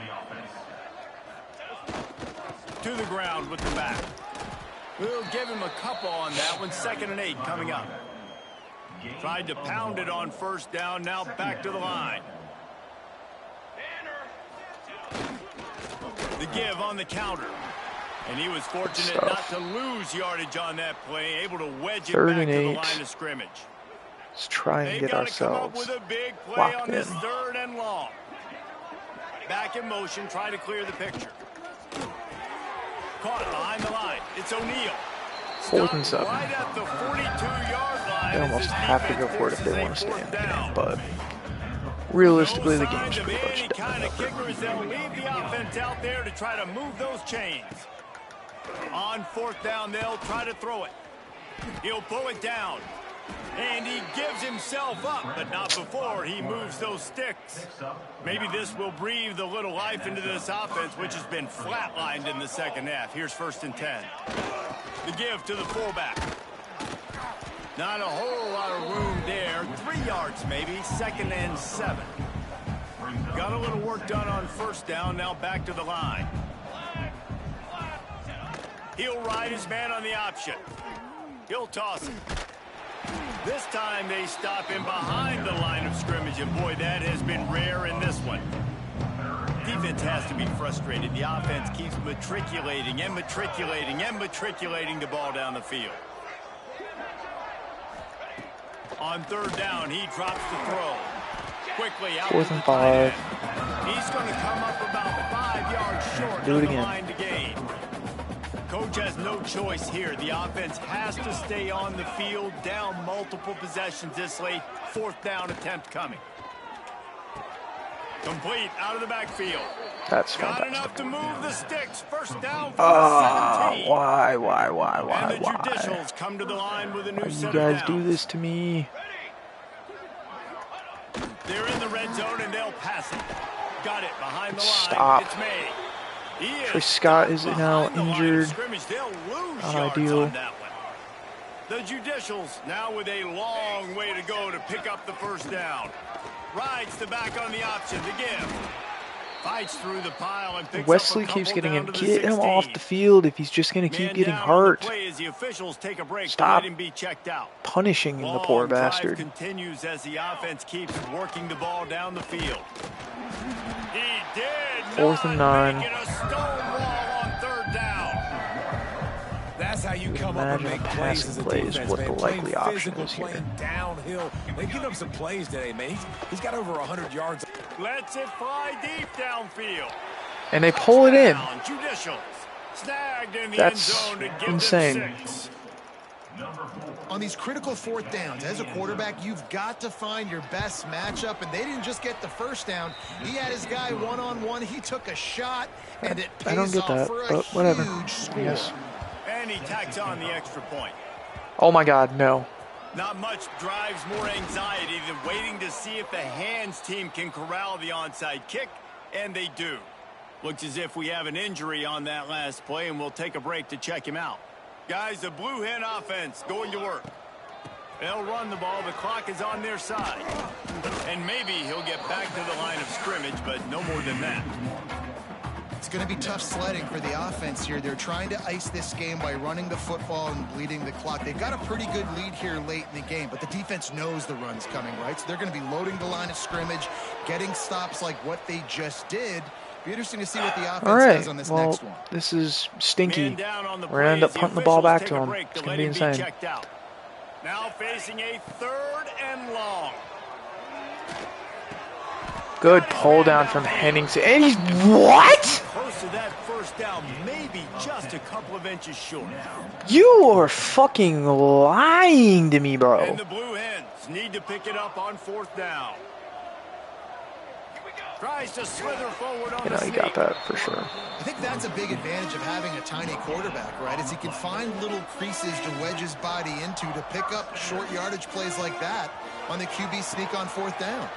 To the ground with the back. We'll give him a couple on that one. 2nd and 8 coming up. Tried to pound it on first down. Now back to the line. The give on the counter. And he was fortunate not to lose yardage on that play. Able to wedge it back to the line of scrimmage. Let's try and get ourselves with a big play locked on in. this 3rd and long. Back in motion. Try to clear the picture. Caught behind the line. It's O'Neal. 4th and 7. Right at the 42-yard line. They almost have to go for it if they want to stay in the game, but realistically, the game's pretty much done. They'll leave the offense out there to try to move those chains. On 4th down, they'll try to throw it. He'll pull it down. And he gives himself up, but not before he moves those sticks. Maybe this will breathe a little life into this offense, which has been flatlined in the second half. Here's 1st and 10. The give to the fullback. Not a whole lot of room there. 3 yards maybe. 2nd and 7. Got a little work done on first down. Now back to the line. He'll ride his man on the option. He'll toss it. This time they stop him behind the line of scrimmage, and boy, that has been rare in this one. Defense has to be frustrated. The offense keeps matriculating and matriculating and matriculating the ball down the field. On 3rd down, he drops the throw. Quickly out 4th and 5. He's going to come up about 5 yards short Do it of the again. line to gain. Coach has no choice here. The offense has to stay on the field, down multiple possessions this late. 4th down attempt coming. Complete out of the backfield. That's Got fantastic. enough to move the sticks. First down for 17. Why? And the Judicials come to the line with a new Why set you of guys do downs. this to me? They're in the red zone and they'll pass it. Got it behind the line. Stop. It's May. Chris Scott is now injured. Not ideal. On that one. The Judicials now with a long way to go to pick up the first down. Rides the back on the option to give. Fights through the pile and picks Wesley up a keeps couple getting down him. to the Get him 16. off the field if he's just going to keep Man getting down on the hurt. play as the officials take a break Stop to let him be checked out. punishing the poor Long drive bastard. continues as the offense keeps working the ball down the field. He did 4th and 9. make it a stonewall on 3rd down. That's how you come up and Imagine make a plays passing as a play is defense, what man. the likely Playing option physical, is here. playing downhill. They've given up some plays today, man. He's got over 100 yards. Lets it fly deep downfield. And they pull it in. Touchdown, Judicials. Snagged in the That's end zone to give insane. them 6. On these critical 4th downs, as a quarterback, you've got to find your best matchup, and they didn't just get the first down. He had his guy one-on-one. He took a shot, and it I don't pays get off that, for a but whatever. huge score. Yes. And he tacks on the extra point. Oh my God, no. Not much drives more anxiety than waiting to see if the hands team can corral the onside kick, and they do. Looks as if we have an injury on that last play, and we'll take a break to check him out. Guys, the Blue Hen offense going to work. They'll run the ball. The clock is on their side. And maybe he'll get back to the line of scrimmage, but no more than that. It's going to be tough sledding for the offense here. They're trying to ice this game by running the football and bleeding the clock. They've got a pretty good lead here late in the game, but the defense knows the run's coming, right? So they're going to be loading the line of scrimmage, getting stops like what they just did. Be interesting to see what the offense does on this next one. This is stinky. Man down on the We're going to end up play as punting the ball officials back take to a him. break It's to going to let be him insane. checked out. Now facing a 3rd and long. Good pull down from Henningsen. And he's what? close to that first down, maybe just a couple of inches short. You are fucking lying to me, bro. And the Blue Hens need to pick it up on 4th down. Tries to slither forward on the He got that for sure. I think that's a big advantage of having a tiny quarterback, right? Is he can find little creases to wedge his body into to pick up short yardage plays like that on the QB sneak on 4th down.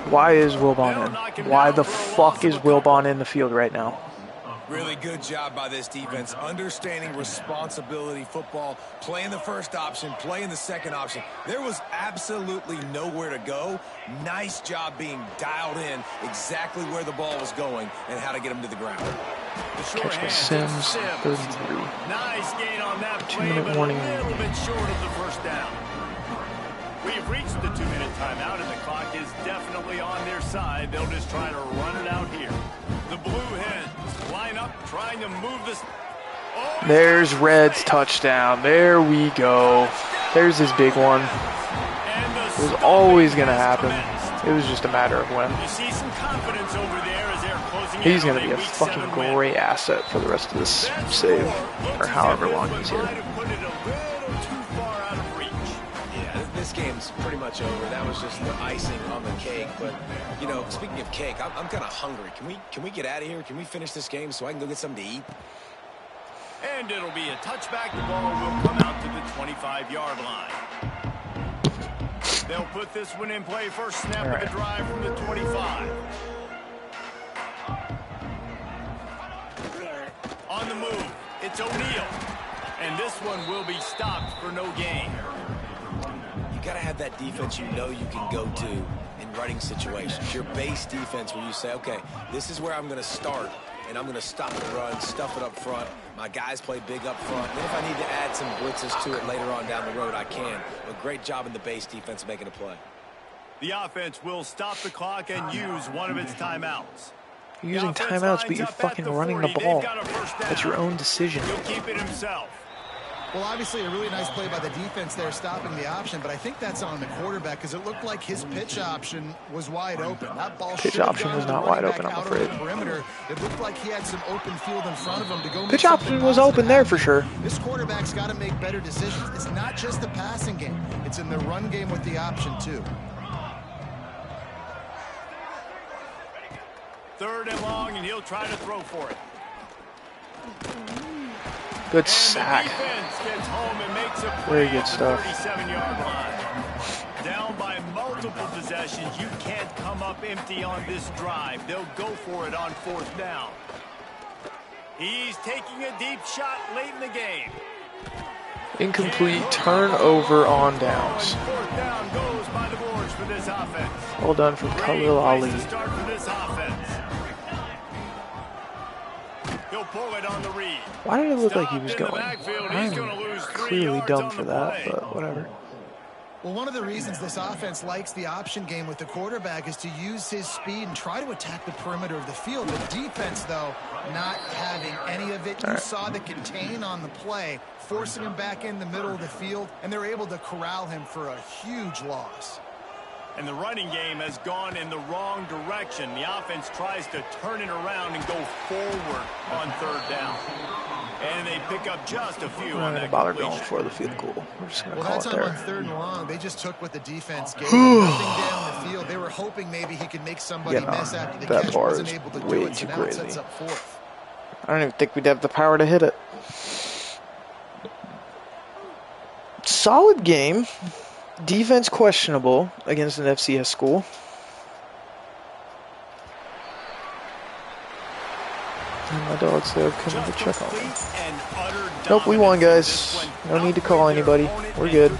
Why is Wilbon in? Why the fuck is Wilbon in the field right now? Really good job by this defense, understanding responsibility football, playing the first option, playing the second option. There was absolutely nowhere to go. Nice job being dialed in exactly where the ball was going and how to get him to the ground. Catch by Sims, 33. Nice gain on that play, 2-minute warning. a little bit short of the first down. We've reached the 2-minute timeout, and the clock is definitely on their side. They'll just try to run it out here. The Blue Hens line up, trying to move this. Oh, There's Red's touchdown. There we go. There's his big one. It was always going to happen. It was just a matter of when. You see some confidence over there as they're closing in. He's going to be a fucking great asset for the rest of this save, or however long he's here. This game's pretty much over. That was just the icing on the cake. But, you know, speaking of cake, I'm kind of hungry. Can we get out of here? Can we finish this game so I can go get something to eat? And it'll be a touchback. The ball will come out to the 25-yard line. They'll put this one in play. First snap of the drive from the 25. On the move, it's O'Neal. And this one will be stopped for no gain. You got to have that defense you know you can go to in running situations. Your base defense where you say, okay, this is where I'm going to start, and I'm going to stop the run, stuff it up front. My guys play big up front. And if I need to add some blitzes to it later on down the road, I can. But great job in the base defense making a play. The offense will stop the clock and use one of its timeouts. You're using timeouts, but you're fucking running the ball. That's your own decision. He'll keep it himself. Well, obviously a really nice play by the defense there stopping the option, but I think that's on the quarterback because it looked like his pitch option was wide open. That ball pitch option was not wide open, I'm afraid. Perimeter. It looked like he had some open field in front of him to go. Pitch option was open there for sure. This quarterback's got to make better decisions. It's not just the passing game. It's in the run game with the option too. 3rd and long, and he'll try to throw for it. Good sack. Very good stuff. 37-yard line. Down by multiple possessions. You can't come up empty on this drive. They'll go for it on 4th down. He's taking a deep shot late in the game. Incomplete turnover on downs. 4th down goes by the boards for this offense. Well done from Khalil Ali. Start for this offense. He'll pull it on the read. Why did it look like he was going? I'm clearly dumb for that, but whatever. Well, one of the reasons this offense likes the option game with the quarterback is to use his speed and try to attack the perimeter of the field. The defense, though, not having any of it. You saw the contain on the play, forcing him back in the middle of the field, and they're able to corral him for a huge loss. And the running game has gone in the wrong direction. The offense tries to turn it around and go forward on 3rd down. And they pick up just a few. We're not going to bother going for the field goal. We're just going to call it there. Well, that time on 3rd and long, they just took what the defense gave them. Nothing down the field. They were hoping maybe he could make somebody miss after the catch. Wasn't able to do it, so now it sets up 4th. I don't even think we'd have the power to hit it. Solid game. Defense questionable against an FCS school. And my dog's there coming to check on me. Nope, we won, guys. No need to call anybody. We're good.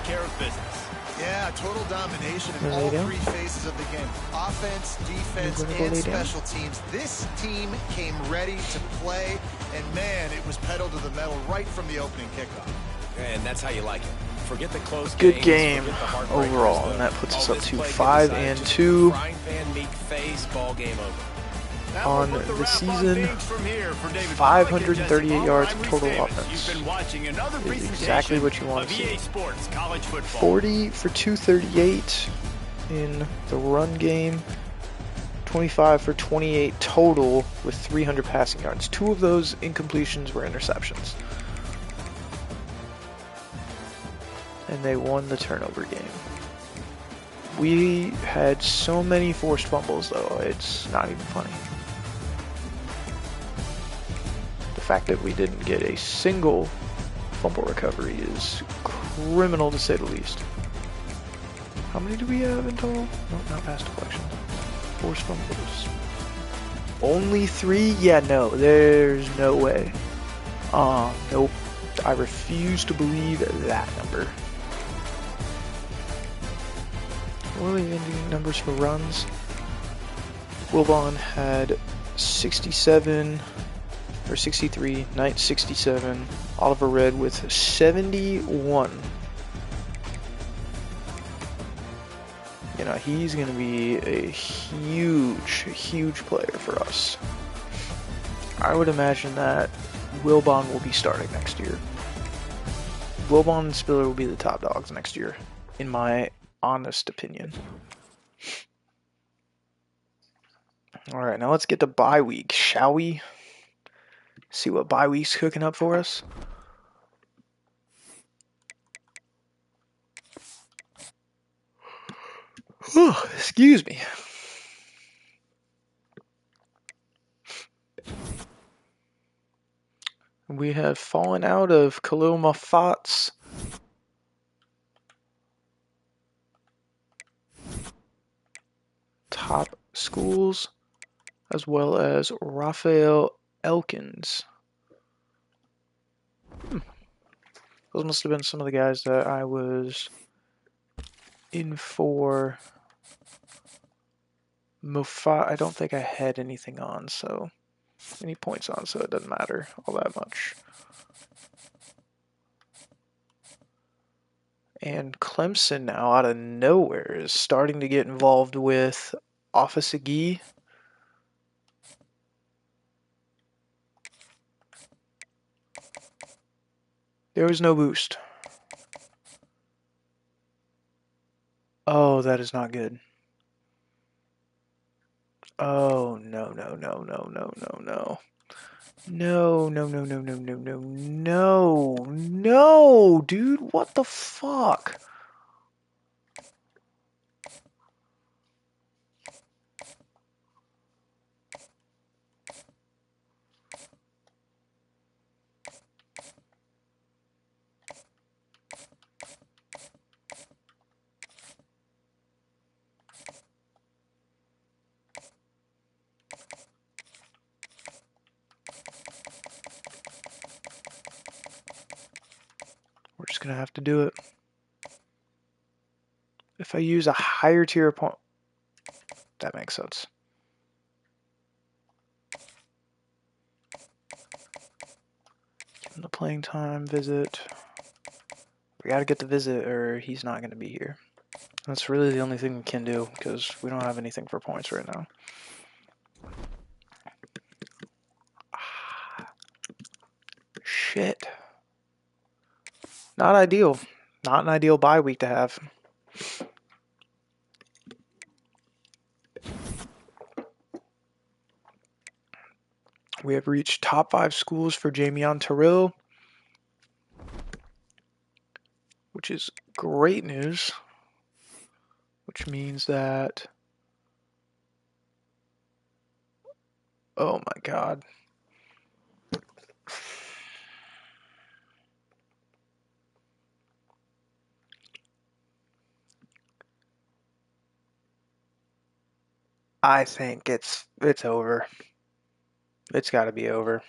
Yeah, total domination in all 3 phases of the game. Offense, defense, and special teams. This team came ready to play, and man, it was pedal to the metal right from the opening kickoff. And that's how you like it. Forget the close good game overall, and that puts us up to 5-2 on the season. 538 yards of total offense is exactly what you want to see. 40 for 238 in the run game. 25 for 28 total with 300 passing yards. 2 of those incompletions were interceptions. And they won the turnover game. We had so many forced fumbles, though, it's not even funny. The fact that we didn't get a single fumble recovery is criminal, to say the least. How many do we have in total? No, not pass deflections. Forced fumbles. Only 3? Yeah, no, there's no way. Nope. I refuse to believe that number. What are the ending numbers for runs? Wilbon had 67 or 63, Knight 67, Oliver Red with 71. You know, he's going to be a huge player for us. I would imagine that Wilbon will be starting next year. Wilbon and Spiller will be the top dogs next year, in my honest opinion. Alright, now let's get to bye week, shall we? See what bye week's cooking up for us. Excuse me. We have fallen out of Khalil Mafat's top schools, as well as Raphael Elkins. Those must have been some of the guys that I was in for. Mofat, I don't think I had anything on, so any points on, so it doesn't matter all that much. And Clemson now, out of nowhere, is starting to get involved with Office Agee. There was no boost. Oh, that is not good. Oh, no. No, dude, what the fuck? We're just gonna have to do it. If I use a higher tier opponent, that makes sense. Give him the playing time, visit. We gotta get the visit or he's not gonna be here. That's really the only thing we can do because we don't have anything for points right now. Shit. Not ideal. Not an ideal bye week to have. We have reached top 5 schools for Jamion Terrell, which is great news. Which means that... Oh my god. I think it's over. It's got to be over.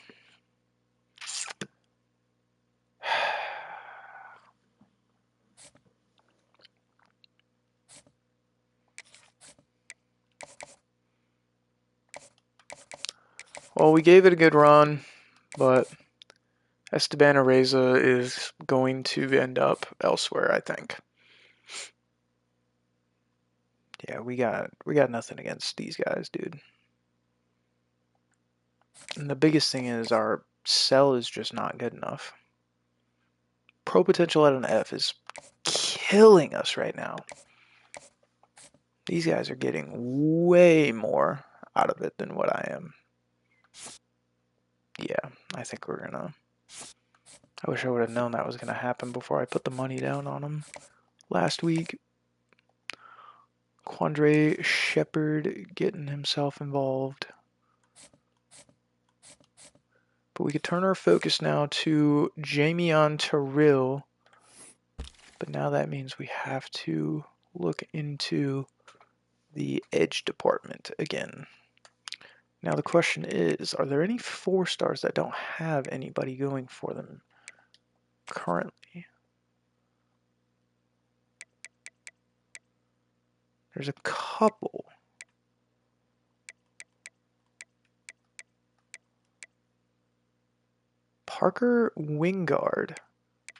Well, we gave it a good run, but Esteban Areza is going to end up elsewhere, I think. Yeah, we got nothing against these guys, dude. And the biggest thing is our cell is just not good enough. Pro potential at an F is killing us right now. These guys are getting way more out of it than what I am. Yeah, I think we're gonna... I wish I would have known that was gonna happen before I put the money down on them last week. Quandre Shepard getting himself involved. But we could turn our focus now to Jamion Terrell. But now that means we have to look into the edge department again. Now the question is, are there any 4-stars that don't have anybody going for them currently? There's a couple. Parker Wingard,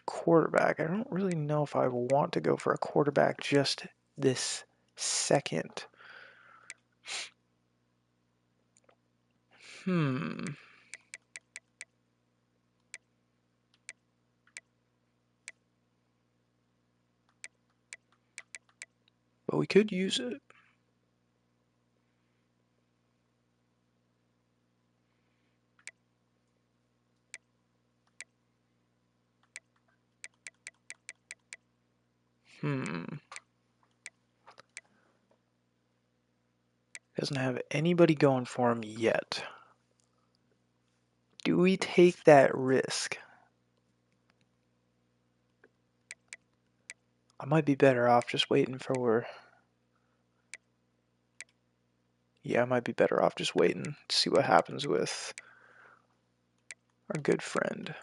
quarterback. I don't really know if I want to go for a quarterback just this second. But we could use it. Doesn't have anybody going for him yet. Do we take that risk? I might be better off just waiting for... Yeah, I might be better off just waiting to see what happens with our good friend.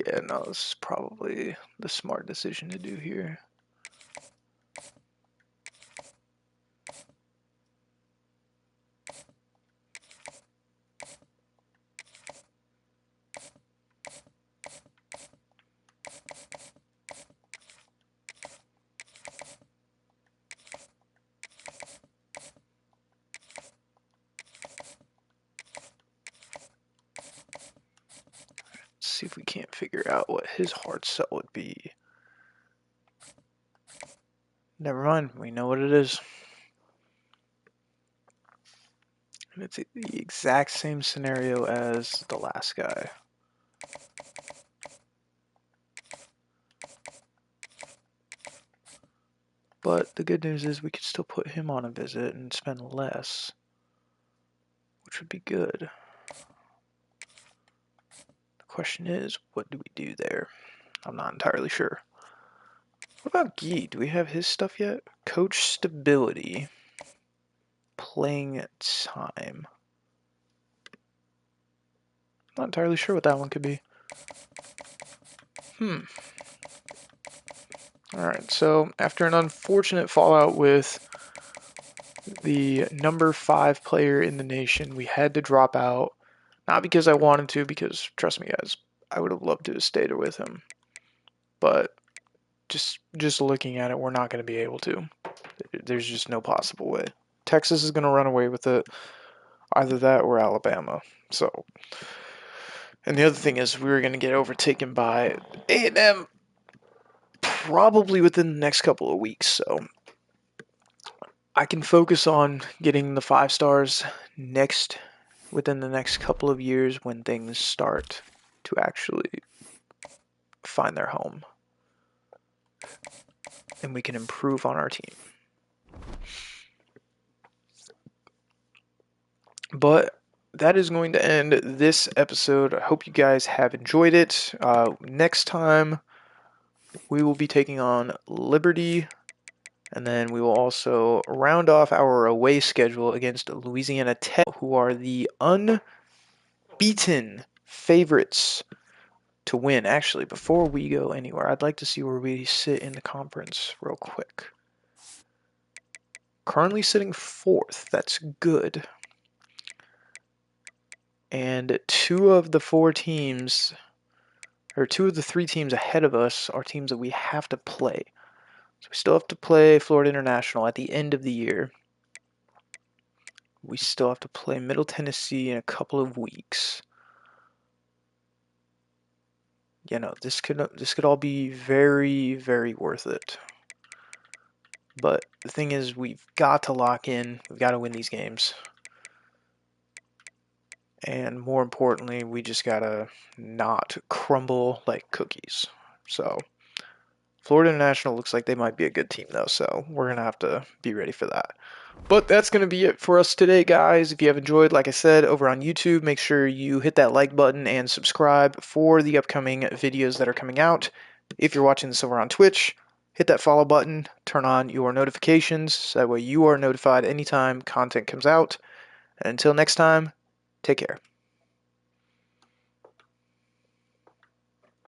Yeah, no, this is probably the smart decision to do here. Let's see if we can't figure out what his hard sell would be. Never mind, we know what it is. And it's the exact same scenario as the last guy. But the good news is we could still put him on a visit and spend less, which would be good. The question is, what do we do there? I'm not entirely sure. What about Guy? Do we have his stuff yet? Coach stability. Playing time. Not entirely sure what that one could be. Alright, so after an unfortunate fallout with the number 5 player in the nation, we had to drop out. Not because I wanted to, because trust me guys, I would have loved to have stayed with him. But just looking at it, we're not going to be able to. There's just no possible way. Texas is going to run away with it. Either that or Alabama. So, and the other thing is we were going to get overtaken by A&M probably within the next couple of weeks. So I can focus on getting the 5 stars within the next couple of years when things start to actually find their home. And we can improve on our team. But that is going to end this episode. I hope you guys have enjoyed it. Next time, we will be taking on Liberty, and then we will also round off our away schedule against Louisiana Tech, who are the unbeaten favorites to win. Actually, before we go anywhere, I'd like to see where we sit in the conference real quick. Currently sitting 4th. That's good. And 2 of the 3 teams ahead of us are teams that we have to play. So we still have to play Florida International at the end of the year. We still have to play Middle Tennessee in a couple of weeks. You know, this could all be very, very worth it. But the thing is, we've got to lock in. We've got to win these games. And more importantly, we just gotta not crumble like cookies. So, Florida International looks like they might be a good team, though, so we're gonna have to be ready for that. But that's gonna be it for us today, guys. If you have enjoyed, like I said, over on YouTube, make sure you hit that like button and subscribe for the upcoming videos that are coming out. If you're watching this over on Twitch, hit that follow button, turn on your notifications, so that way you are notified anytime content comes out. And until next time, take care.